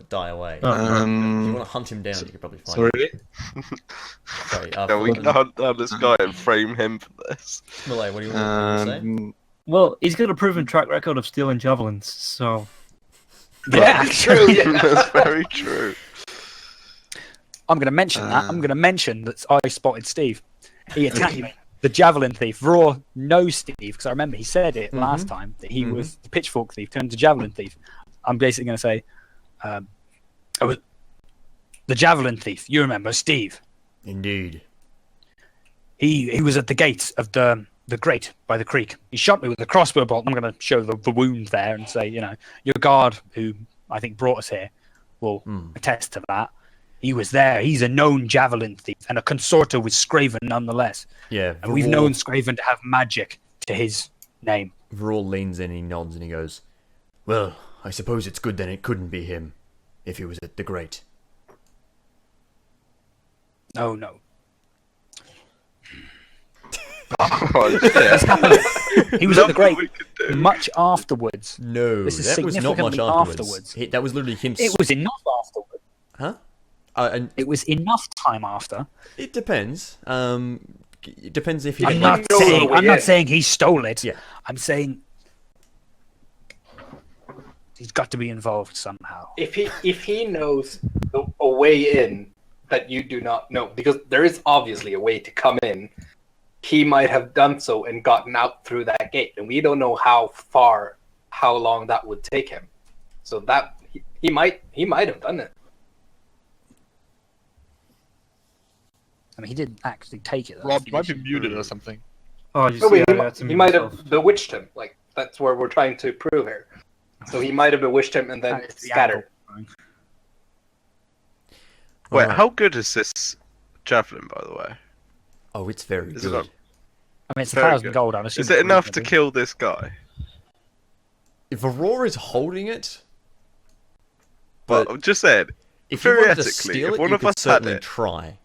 die away. If you want to hunt him down, you could probably find him. Sorry. We can hunt down this guy and frame him for this. Malay, what do you want to say? Well, he's got a proven track record of stealing javelins, so... Yeah, true. Yeah. That's very true. I'm going to mention that. I'm going to mention that I spotted Steve. He attacked me. The javelin thief. Raw knows Steve, because I remember he said it last time, that he was the pitchfork thief turned to javelin thief. I'm basically going to say, the javelin thief. You remember, Steve. Indeed. He was at the gates of the grate by the creek. He shot me with a crossbow bolt. I'm going to show the wound there and say, your guard, who I think brought us here, will attest to that. He was there. He's a known javelin thief and a consorter with Scraven nonetheless. Yeah. And we've known Scraven to have magic to his name. Varol leans in, he nods, and he goes, "Well, I suppose it's good then it couldn't be him, if he was at the grate." Oh, no. He was at the grate much afterwards. No, this is that was not much afterwards. That was literally him. It was enough afterwards. Huh? It was enough time after. It depends. It depends if he. I'm not saying he stole it. Yeah. I'm saying he's got to be involved somehow. If he knows a way in that you do not know, because there is obviously a way to come in, he might have done so and gotten out through that gate, and we don't know how long that would take him. So that he might have done it. I mean, he didn't actually take it. Rob, you might be muted or something. Oh, he might have bewitched him. Like, that's what we're trying to prove here. So he might have bewitched him and then scattered. Wait, how good is this javelin, by the way? Oh, it's very good. I mean, it's Very 1,000 good. gold. I'm assuming. Is it enough to kill this guy? If Aurora is holding it, Well, I'm just saying, if you wanted to theoretically, steal if it, one you of could us had certainly it, try.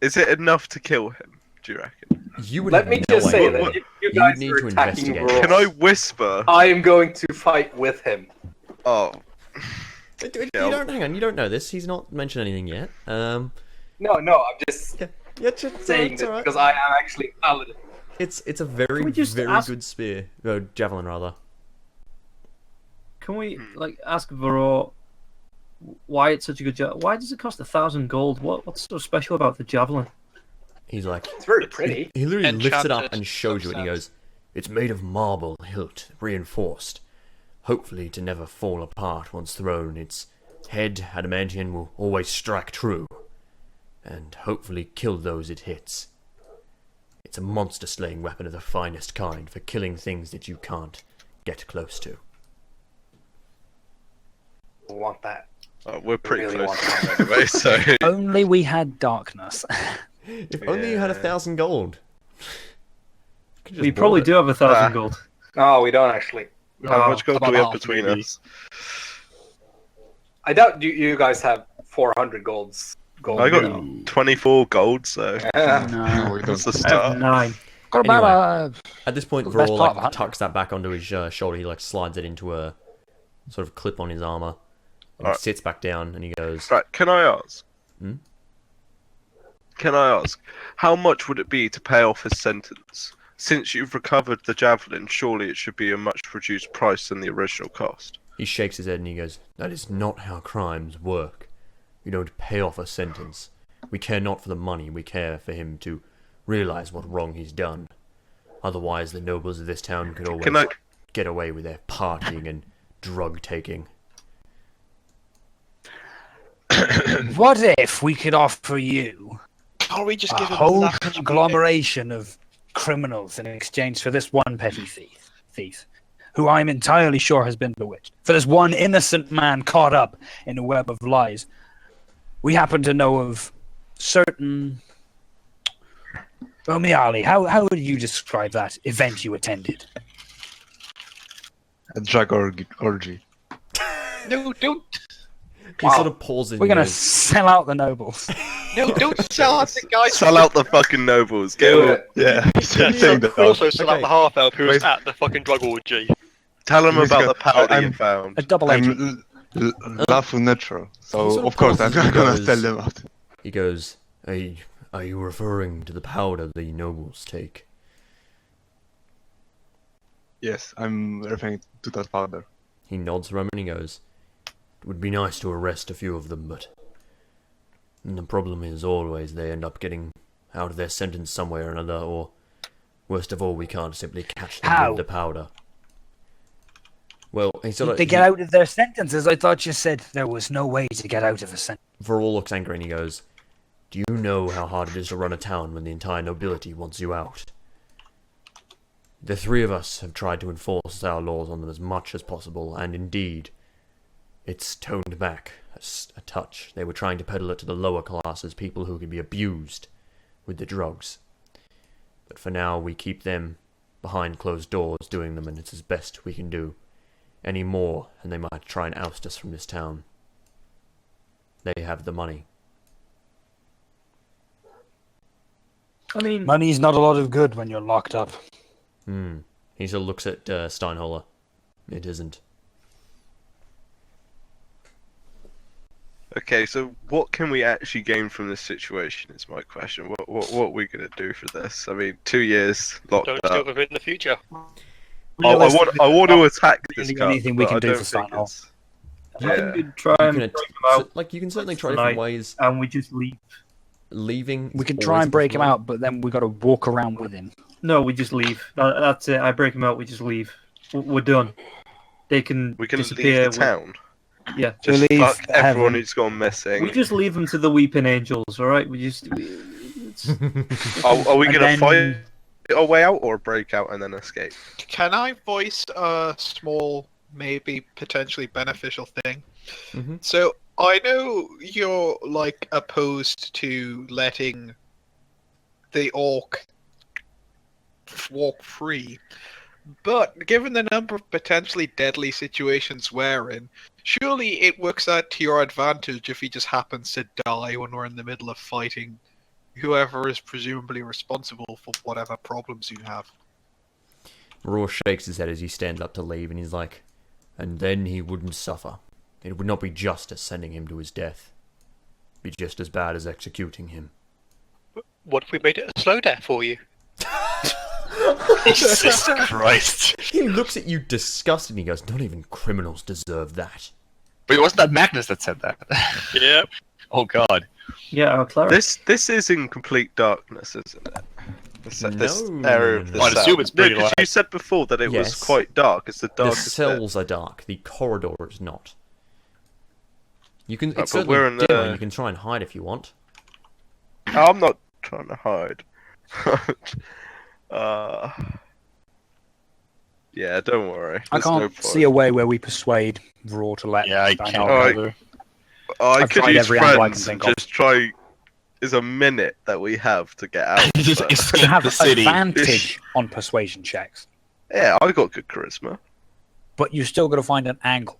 is it enough to kill him? Do you reckon? You would Let have me no just say idea. that if you You guys need are to attacking investigate. Can I whisper? I am going to fight with him. Oh. You don't hang on. You don't know this. He's not mentioned anything yet. No, I'm just saying this because I am actually paladin. It's a very good spear. Javelin rather. Can we ask Varor why it's such a good javelin? Why does it cost 1,000 gold? What's so special about the javelin? He's like, it's very pretty. He literally lifts it up and shows you it, and he goes, "It's made of marble hilt, reinforced. Hopefully to never fall apart once thrown. Its head, adamantium, will always strike true, and hopefully kill those it hits. It's a monster-slaying weapon of the finest kind for killing things that you can't get close to." We want that. Oh, we're pretty really close to him anyway, so... Only we had darkness. If only you had 1,000 gold. We probably do have 1,000 gold. No, we don't actually. How much gold do we have between us? I doubt you guys have 400 golds. I got 24 gold, so No. that's the start. 9. Got about Anyway, at this point, the best Varol part of 100. tucks that back onto his shoulder. He slides it into a sort of clip on his armor, and Right. sits back down, and he goes, Right, can I ask? Hmm? Can I ask, how much would it be to pay off his sentence? Since you've recovered the javelin, surely it should be a much reduced price than the original cost. He shakes his head and he goes, "That is not how crimes work. You don't pay off a sentence. We care not for the money, we care for him to realize what wrong he's done. Otherwise, the nobles of this town could always get away with their partying and drug-taking." What if we could offer you Can't we just a give him whole that much money? conglomeration of criminals in exchange for this one petty thief, who I'm entirely sure has been bewitched, for this one innocent man caught up in a web of lies? We happen to know of certain... Well, Miali, how would you describe that event you attended? A drug orgy. No, don't. He sort of pauses. We're gonna sell out the nobles. No, don't sell out the guys. Sell out the fucking nobles. Get it. Yeah, saying that. Also, sell out Okay. the half elf who was Wait. at the fucking drug orgy. Tell them He's about got- the powder I'm- you found. A double agent. I'm lawful natural, He so sort of of course I'm pauses not gonna because- sell them out. He goes, are you referring to the powder the nobles take? Yes, I'm referring to that powder. He nods Roman and he goes, "It would be nice to arrest a few of them, but the problem is always they end up getting out of their sentence somewhere or another, or worst of all, we can't simply catch them How? with the powder." Well, he sort of... They get out of their sentences. I thought you said there was no way to get out of a sentence. Varol looks angry and he goes, "Do you know how hard it is to run a town when the entire nobility wants you out? The three of us have tried to enforce our laws on them as much as possible, and indeed, it's toned back a touch. They were trying to peddle it to the lower classes, people who could be abused with the drugs. But for now, we keep them behind closed doors doing them, and it's as best we can do. Any more, and they might try and oust us from this town. They have the money." I mean, Money's not a lot of good when you're locked up. He sort of looks at Steinholler. It isn't. Okay, so what can we actually gain from this situation is my question. What are we gonna do for this? I mean, 2 years locked Don't up. steal them in the future. I want to attack this Really guy. anything we but can I do don't for think Steinholler. it's- I think Yeah. we could try and You break can, them out, you can certainly try tonight. different ways. and we just leave. Leaving. We is could try always and break him possible. out, but then we got to walk around with him. No, we just leave. That's it. I break them out. We just leave. We're done. They can We can disappear. leave the town. Yeah, Just leave fuck everyone heaven. who's gone missing. we just leave them to the weeping angels. All right. Are we And gonna then- fight our way out or break out and then escape? Can I voice a small, maybe potentially beneficial thing? Mhm. So I know you're like opposed to letting the orc walk free, but given the number of potentially deadly situations we're in, surely it works out to your advantage if he just happens to die when we're in the middle of fighting whoever is presumably responsible for whatever problems you have. Raw shakes his head as he stands up to leave, and he's like, "And then he wouldn't suffer. It would not be justice sending him to his death. Be just as bad as executing him." What if we made it a slow death for you? Jesus Christ. He looks at you disgusted and he goes, "Not even criminals deserve that." But it wasn't that Magnus that said that. Yep. Oh god. Yeah, our cleric. This is in complete darkness, isn't it? This No, area of no, the no. I'd cell. assume it's pretty 'cause light. you said before that it was Yes. quite dark. It's the The darkest bit. cells are dark. The corridor is not. You can. Right, It's but certainly we're in dim, the- and you can try and hide if you want. I'm not trying to hide. Yeah, don't worry. I There's no can't point. see a way where we persuade Raw to let Yeah, I Steinholler can't go. either. I I've could tried use every angle I can friends think and of. just try. Is a minute that we have to get out. Just but- escape You have the city. advantage on persuasion checks, Yeah, I got good charisma. but you still got to find an angle.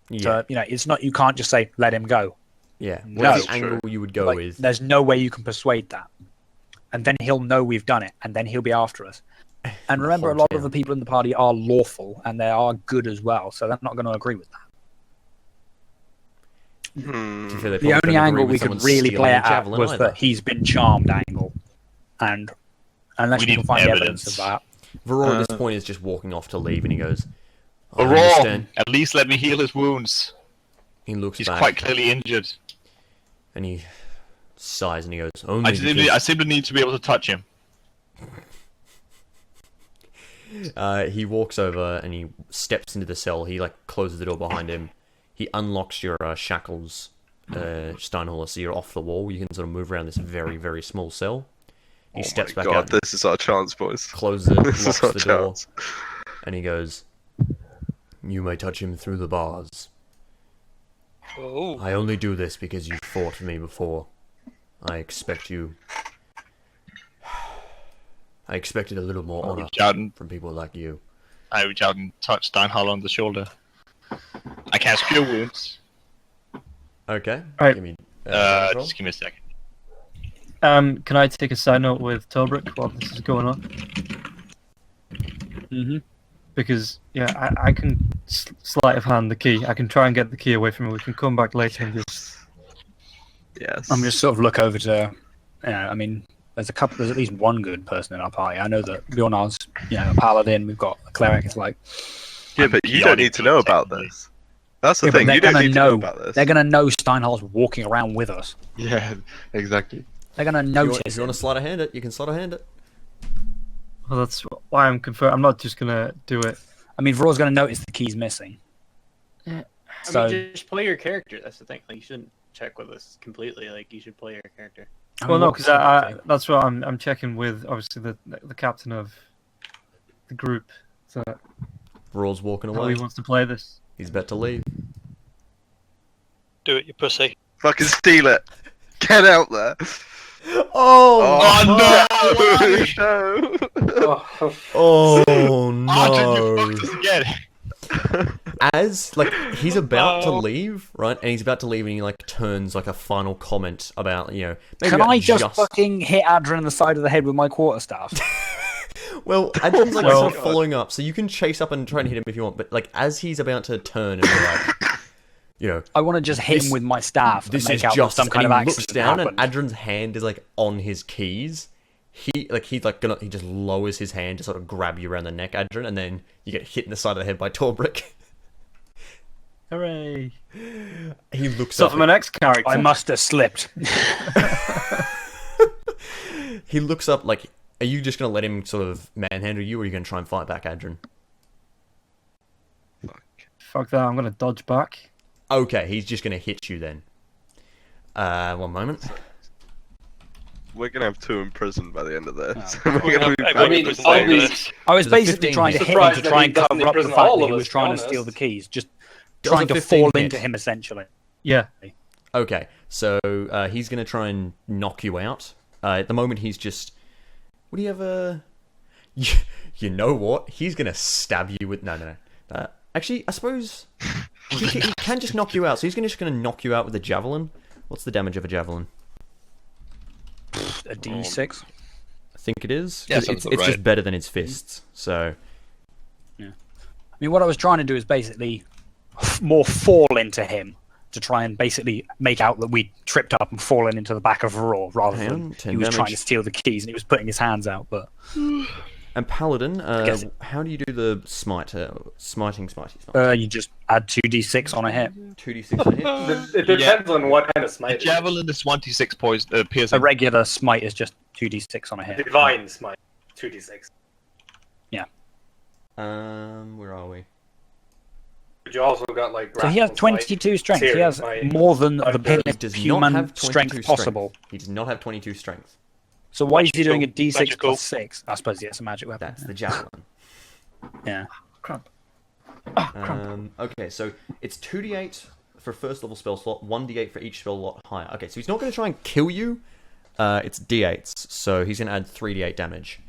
Yeah, So, it's not, you can't just say, let him go. yeah. No. What's the angle you would go Like, with? there's no way you can persuade that. And then he'll know we've done it, and then he'll be after us. And remember, a lot of the people in the party are lawful, and they are good as well, so they're not going to agree with that. To be fair, they The probably only don't agree angle with we someone could really stealing play a it at javelin was either. that he's been charmed angle. And unless We you can need find evidence. evidence of that, Varor at this point is just walking off to leave, and he goes, I Raw, understand. at least let me heal his wounds. He looks He's back quite clearly injured. and he sighs and he goes, I only simply need to be able to touch him. He walks over and he steps into the cell. He like closes the door behind him. He unlocks your shackles, Steinhaller, so you're off the wall. You can sort of move around this very, very small cell. He steps back out, this is our chance, boys. closes it, This locks is our the door, chance. and he goes, "You may touch him through the bars. Oh. I only do this because you fought me before. I expect you. I expected a little more honor from people like you." I reach out and touch Steinhaller on the shoulder. I cast Cure Wounds. Okay. Alright. Give me, Just give me a second. Can I take a side note with Tobrick while this is going on? Mm-hmm. Because I can sleight of hand the key. I can try and get the key away from him. We can come back later and just. Yes. I'm just sort of look over to. I mean, there's at least one good person in our party. I know that Bjornar's, a paladin. We've got a cleric. It's like. Yeah, but you don't need to know about this. That's the thing. They're You don't gonna need to know about this. They're gonna know Steinhaller's walking around with us. Yeah, exactly. They're gonna If notice. you want to sleight of hand it, you can sleight of hand it. Well, that's why I'm confirmed. I'm not just gonna do it. I mean, Vro's gonna notice the key's missing. I So mean, just play your character. That's the thing. Like, you shouldn't check with us completely. Like, you should play your character. Well, no, because that's what I'm checking with. Obviously, the captain of the group. So Raw's walking how away. he wants to play this. He's about to leave. Do it, you pussy. Fucking steal it. Get out there. Oh, no! No! oh no! Arjun, you fucked us again. As like he's about to leave, right? And he's about to leave, and he like turns like a final comment about maybe can about I just fucking hit Adrian in the side of the head with my quarterstaff? Well, Adrian's like Well- sort of following up, so you can chase up and try and hit him if you want. But like as he's about to turn and be like, I want to just hit him with my staff. this and is make out just some kind of and he looks accident down, happened. and Adrian's hand is like on his keys. He just lowers his hand to sort of grab you around the neck, Adrian, and then you get hit in the side of the head by Torbrick. Hooray! He looks So up. for my next character, I must have slipped. He looks up like, are you just gonna let him sort of manhandle you, or are you gonna try and fight back, Adrian? Fuck that! I'm gonna dodge back. Okay, he's just gonna hit you then. One moment. We're gonna have 2 in prison by the end of this. Oh. We're gonna be I back mean, in the I'll same- be- I was There's a basically 15 trying to hit. hit him to Surprised try that and he cover doesn't up the imprison fact all that of he us, was to be trying to steal honest. the keys. Just Does a trying to 15 fall hit? into him, essentially. Yeah. Okay, so he's gonna try and knock you out. At the moment, he's just. What do you have a? You know what? He's gonna stab you with no. Actually, I suppose he can just knock you out. So he's just gonna knock you out with a javelin. What's the damage of a javelin? A D6. I think it is. Yeah, 'Cause sounds it's about just right. better than his fists. So I mean, what I was trying to do is basically more fall into him to try and basically make out that we tripped up and fallen into the back of Raw rather Hang than on, 10 he was trying damage. to steal the keys and he was putting his hands out. But and paladin, Guess- how do you do the smite? Smiting. you just add 2d6 on a hit. 2d6 on a hit. It depends on what kind of The smite. it is. javelin is 1d6 poison, A piercing. regular smite is just 2d6 on a hit. Divine smite, 2d6. Where are we? But you also got like. So he has grapple smite, 22 strength. He searing has smite. more than the He He biggest does not human have 22 strength possible. He does not have 22 strength. So why is he doing a d6 Magical. plus 6? I suppose it's a magic weapon. That's the javelin. Yeah. Crap. Okay, so it's 2d8 for first level spell slot, 1d8 for each spell slot higher. Okay, so he's not going to try and kill you. It's d8s, so he's going to add 3d8 damage.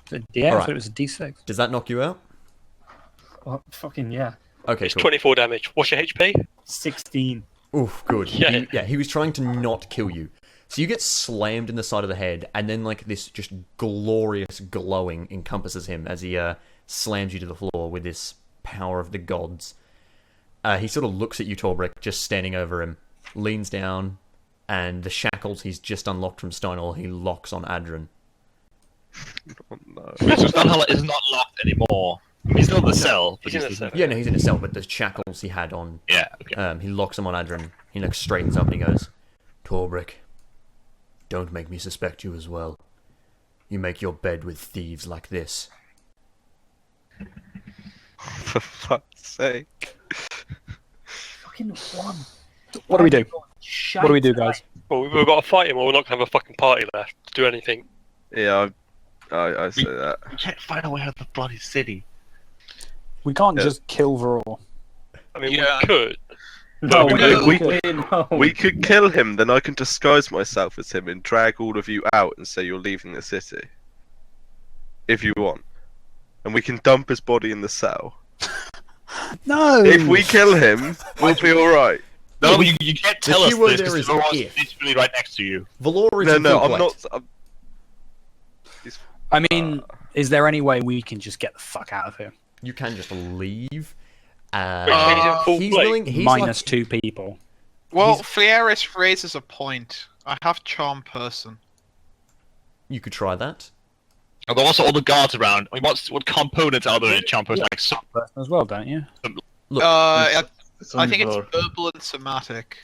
So, yeah, Alright. so it was a d6. Does that knock you out? Oh, fucking yeah. Okay, It's cool. 24 damage. What's your HP? 16. Oof, good. Yeah. He was trying to not kill you. So you get slammed in the side of the head, and then like this just glorious glowing encompasses him as he slams you to the floor with this power of the gods. He sort of looks at you, Torbrick, just standing over him, leans down, and the shackles he's just unlocked from Steinhall he locks on Adrian. Oh, no. Wait, so Valhalla is not locked anymore. He's still in the cell. But He's in the cell. Yeah, no, he's in a cell, but the shackles he had on. Yeah, okay. He locks them on Adrian. He like straightens up and he goes, Torbrick, don't make me suspect you as well. You make your bed with thieves like this. For fuck's sake. Fucking one. What do we do? What do we do, guys? Well, we've got to fight him, or we're not going to have a fucking party left to do anything. Yeah, I say that. We can't find a way out of the bloody city. We can't Yeah. just kill Varor. I mean, Yeah. we could. No, We could kill him, then I can disguise myself as him and drag all of you out and say you're leaving the city. If you want. And we can dump his body in the cell. No! If we kill him, we'll be alright. No, you can't tell The us keyword this there because is Valor's if. literally right next to you. Valor is No, in no, full I'm plate. not. I mean, is there any way we can just get the fuck out of here? You can just leave. Wait, he's in full He's plate? willing. He's Minus like, 2 people. Well, Fieris raises a point. I have charm person. you could try that. And also all the guards around. I mean, what components are there in Champers? Like, so, As well, don't you? Look, I only think it's Valor. verbal and somatic.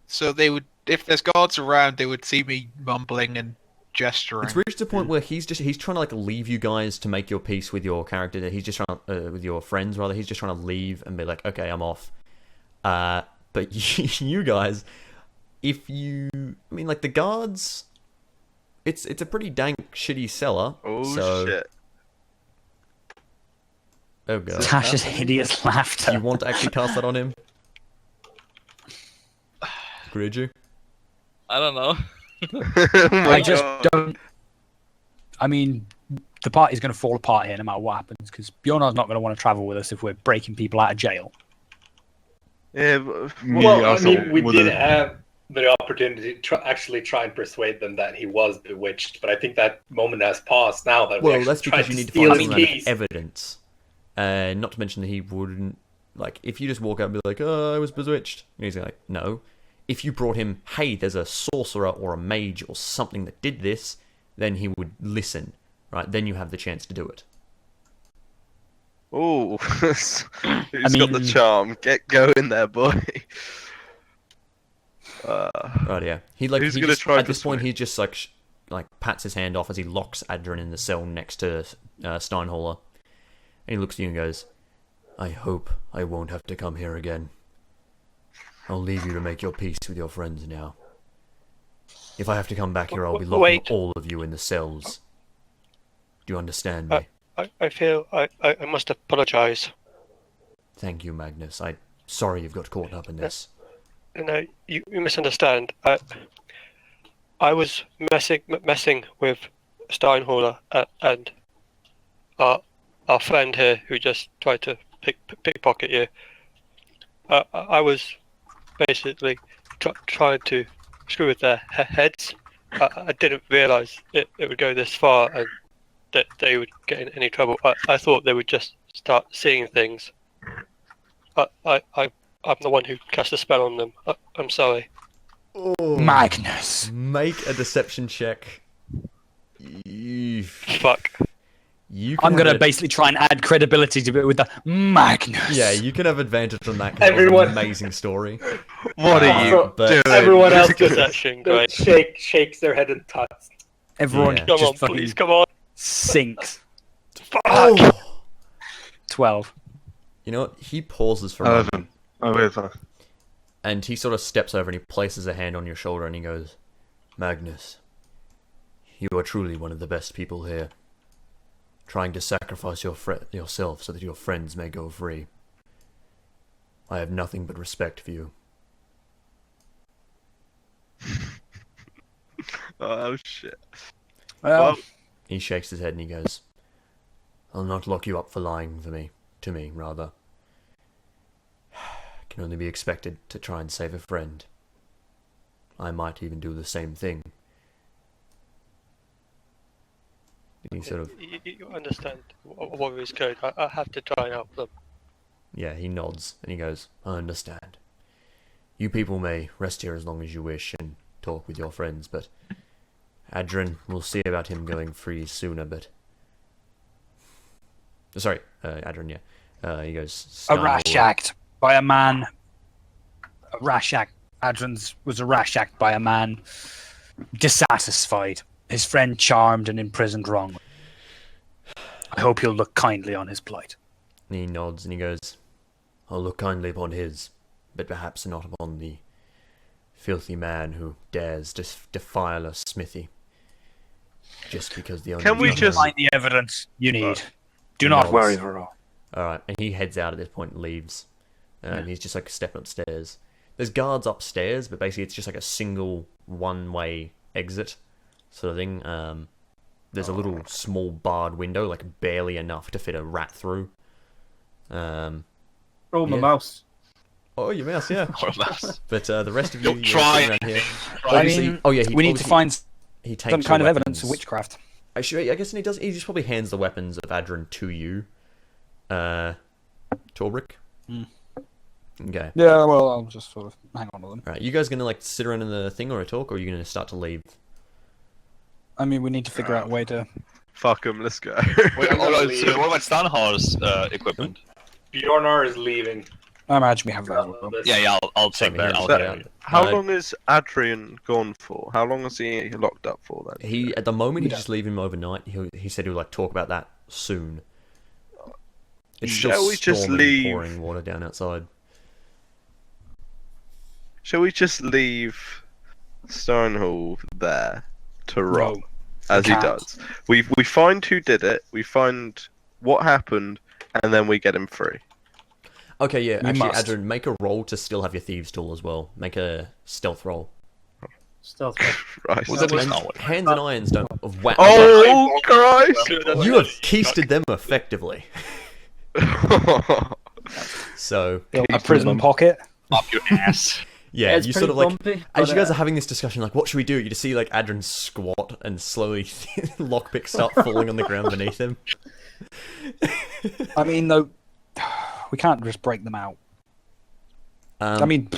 So they would, if there's guards around, they would see me mumbling and gesturing. it's reached a point where he's trying to like leave you guys to make your peace with your character. That he's just trying to, with your friends rather. He's just trying to leave and be like, okay, I'm off. But you guys, if you, I mean, like the guards, it's a pretty dank, shitty cellar. Oh so, shit. Oh god. Tasha's hideous laughter. You want to actually cast that on him? Could you? I don't know. Oh my I just God. don't. I mean, the party's going to fall apart here no matter what happens, because Bjornar's not going to want to travel with us if we're breaking people out of jail. Yeah, but, Well, I also mean, we wouldn't- did have the opportunity to actually try and persuade them that he was bewitched, but I think that moment has passed now. That we Well, actually that's tried because you need to steal find his some kind of keys. evidence. Not to mention that he wouldn't, like, if you just walk out and be like, oh, I was bewitched, and he's like, no. If you brought him, hey, there's a sorcerer or a mage or something that did this, then he would listen, right? Then you have the chance to do it. oh, who's got the mean- charm? Get going there, boy. Right, yeah. He like Who's he gonna just, try at to this point swing? he just like pats his hand off as he locks Adrian in the cell next to Steinhaller, and he looks at you and goes, "I hope I won't have to come here again. I'll leave you to make your peace with your friends now. If I have to come back here, I'll be locking Wait. all of you in the cells. Do you understand me? I feel I must apologise. Thank you, Magnus. I'm sorry you've got caught up in this. No, you misunderstand. I was messing with Steinhaller and our friend here who just tried to pickpocket you. I was basically trying to screw with their heads. I didn't realise it would go this far and that they would get in any trouble. I thought they would just start seeing things. I'm the one who cast a spell on them. I'm sorry. Oh, Magnus. Make a deception check. Fuck. You can I'm going to have basically try and add credibility to it with the Magnus. Yeah, you can have advantage on that because it was Everyone- an amazing story. What are you Also, but- doing? everyone else just Deception, great. shakes their head and tuts. Everyone Yeah. Come just on, fucking please, come on. sinks. Fuck. Oh! 12. You know what? He pauses for a moment, 11. Oh, wait, fuck. and he sort of steps over and he places a hand on your shoulder and he goes, Magnus, you are truly one of the best people here. Trying to sacrifice yourself so that your friends may go free. I have nothing but respect for you. Oh shit. Well, He shakes his head and he goes, I'll not lock you up for lying to me, rather. Can only be expected to try and save a friend. I might even do the same thing. He sort of, You understand what is code. I have to try and help them. yeah, he nods and he goes, I understand. You people may rest here as long as you wish and talk with your friends, but Adrian, we'll see about him going free sooner, but... Sorry, Adrian, yeah. He goes... A rash act by a man. A rash act. Adrian's was a rash act by a man dissatisfied. His friend charmed and imprisoned wrongly. I hope you'll look kindly on his plight. And he nods and he goes, I'll look kindly upon his, but perhaps not upon the filthy man who dares defile a smithy. Just because the only... Can we just find the evidence you need? Do not worry, Varro. Alright, and he heads out at this point and leaves. He's just like stepping upstairs. There's guards upstairs, but basically it's just like a single one-way exit sort of thing. There's a little small barred window, like barely enough to fit a rat through. My mouse. Oh, your mouse, yeah. Or a mouse. But the rest of you, Don't try around here. I mean, we need to find some kind of evidence of witchcraft. I guess he does. He just probably hands the weapons of Adrian to you, Torbrick. Okay. Yeah, well, I'll just sort of hang on to them. Right, you guys gonna like sit around in the thing or a talk, or are you gonna start to leave? I mean, we need to figure out a way to... Fuck him, let's go. Wait, what about Stanhar's equipment? Bjornar is leaving. I imagine we have that. Yeah, I'll take that. I'll get it. How long is Adrian gone for? How long is he locked up for then? He at the moment he's just leaving him overnight. He said he'll like talk about that soon. It's Shall we just storming, leave? pouring water down outside. Shall we just leave Stonehall there to rot as he does? We find who did it. We find what happened, and then we get him free. Okay, yeah. Actually, Adrian, make a roll to still have your thieves' tool as well. Make a stealth roll. Stealth roll. Right. Hands and irons don't. Wow. Oh Christ! You have keisted them effectively. So a prison pocket up your ass. Yeah, it's you sort of like bumpy, as you guys are having this discussion, like, what should we do? You just see like Adrian squat and slowly lockpicks start falling on the ground beneath him. I mean, though, we can't just break them out. I mean,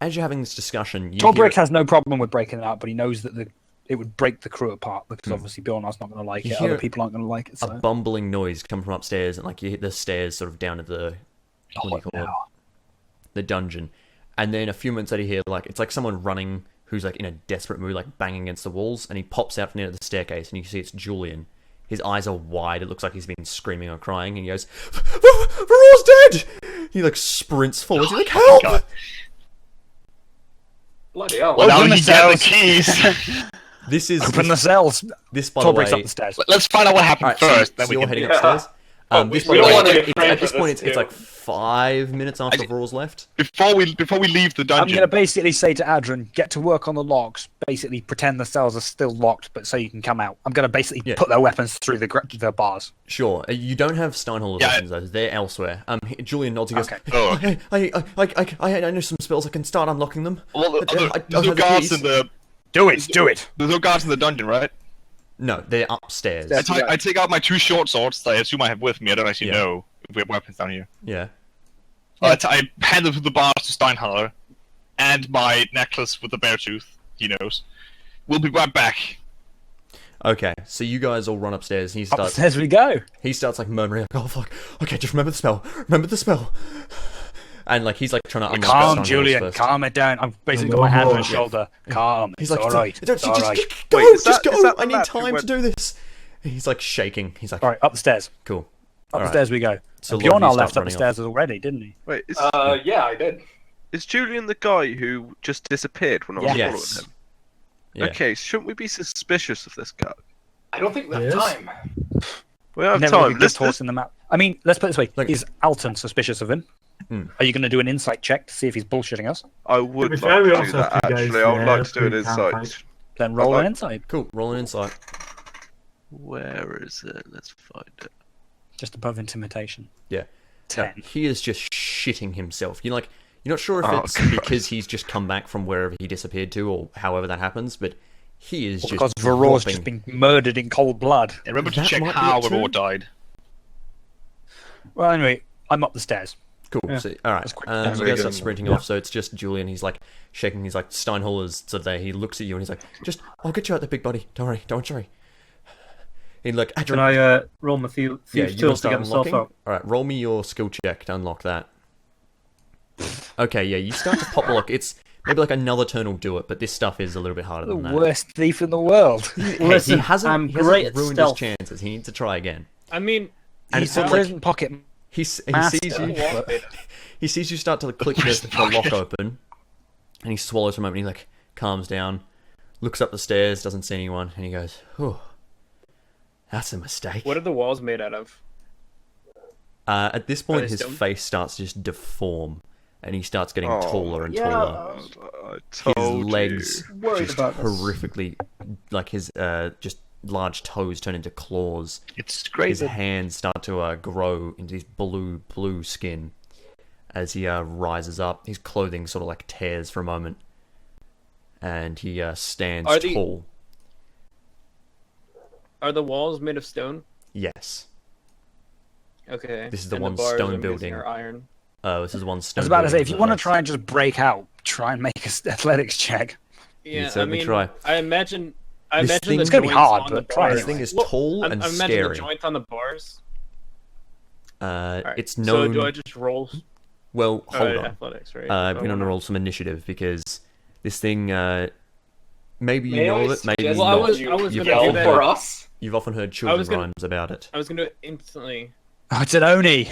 as you're having this discussion, Torbrick has no problem with breaking it out, but he knows that it would break the crew apart because obviously Bjornar's not going to like it. Other people aren't going to like it. So. A bumbling noise come from upstairs, and like you hit the stairs sort of down at the the dungeon. And then a few minutes later, you hear like it's like someone running who's like in a desperate mood, like banging against the walls, and he pops out from the end of the staircase, and you can see it's Julian. His eyes are wide. It looks like he's been screaming or crying, and he goes, "Varro's dead!" He like sprints forward. He's like, "Help!" God. Bloody hell! Well, now you get the keys. This is open the cells. This, by the way, up the stairs. Let's find out what happened first. So then you're we heading can... upstairs. We don't want to get framed at this for point, this it's too. like 5 minutes after Varro's left. Before we leave the I'm dungeon, going to basically say to Adrian, get to work on the locks. Basically, pretend the cells are still locked, but so you can come out. I'm going to basically put their weapons through the bars. Sure. You don't have Steinholler's weapons, though. They're elsewhere. Julian nods. He goes, okay. I know some spells. I can start unlocking them. Well, there's no guards in the... Do it. There's no guards in the dungeon, right? No, they're upstairs. I take out my 2 short swords that I assume I have with me. I don't actually know if we have weapons down here. Yeah. I hand them to the bars to Steinhaller, and my necklace with the bear tooth. He knows. We'll be right back. Okay, so you guys all run upstairs, and he starts... Upstairs we go. He starts, like, murmuring, like, oh, fuck. Okay, just remember the spell. Remember the spell. And, like, he's, like, trying to unlock Calm, Steinholler's Julian. first. Calm it down. I'm basically got my hand on his shoulder. Calm. He's It's like, all right. Just all right. go, Wait, just is go. that I need map time to do this. He's, like, shaking. He's like, All right, up the stairs. cool. Up the stairs we go. So And a lot of you Bjornar start left up the running stairs already, didn't he? Wait, Yeah, I did. is Julian the guy who just disappeared when I was Yes. following him? Yeah. Okay, shouldn't we be suspicious of this guy? I don't think we have Yes. time. We don't have Never time. really good horse in the map. I mean, let's put it this way. Like- Is Alton suspicious of him? Are you going to do an insight check to see if he's bullshitting us? I would To be like fair, we to do also that, have two guys actually. I would there like to do an who can't insight. fight. Then roll like- an insight. Cool, roll an insight. Where is it? Let's find it. Just above intimidation. Yeah. 10. No, he is just shitting himself. You're not sure if Oh, it's Christ. because he's just come back from wherever he disappeared to, or however that happens, but he is just Because Varro's just dropping. been murdered in cold blood. Remember to That check might be how it too. Varro died. Well, anyway, I'm up the stairs. Cool. Yeah. So, all right. You guys start sprinting off. So it's just Julian. He's like shaking. He's like Steinholler's sort of there. He looks at you and he's like, "Just, I'll get you out there, big buddy. Don't worry. Don't worry." He's like, Can I roll my thieves' tools to get myself unlocking. out? All right. Roll me your skill check to unlock that. Okay. Yeah. You start to pop the lock. It's maybe like another turn will do it, but this stuff is a little bit harder The than that. worst thief in the world. Listen, he hasn't, I'm he great hasn't at ruined stealth. his chances. He needs to try again. I mean, And He's it's a not like prison pocket. he sees master, you. but- He sees you start to click the lock open, and he swallows for a moment. He like calms down, looks up the stairs, doesn't see anyone, and he goes, "Oh, that's a mistake." what are the walls made out of? At this point, they his stone? face starts to just deform, and he starts getting taller and Yeah. taller. I His told legs Worried just about this. horrifically, like his just large toes turn into claws. It's His great. hands start to grow into his blue skin as he rises up. His clothing sort of like tears for a moment, and he stands Are the- tall. Are the walls made of stone? Yes. Okay. This is the and one bars stone I'm guessing building. Are iron. This is one I stone. was about to say, building if you that want to has- try and just break out, try and make an athletics check. Yeah, I certainly mean, try. I imagine. This thing- the it's gonna be joints hard, on but the try bars. This thing is Well, tall and I imagine scary. the joint on the bars. Alright, It's So known. do I just roll? Well, hold on. Athletics, right? We're going to roll some initiative because this thing. Maybe you May know I of it, maybe suggest not. Well, I was you gonna yell do that. for us? You've often heard children's gonna- rhymes about it. I was gonna instantly. Oh, it's an Oni.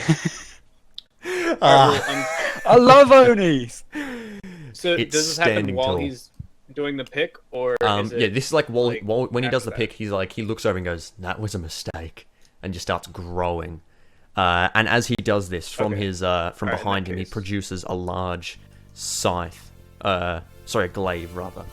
Alright, I love Onis. so It's does this happen standing while tall. he's doing the pick, or is it, Yeah, this is like when he does after the pick, he's like he looks over and goes, "That was a mistake," and just starts growing. And as he does this, from Okay. his from Alright, in behind that him, he case. produces a large scythe. Sorry, a glaive rather.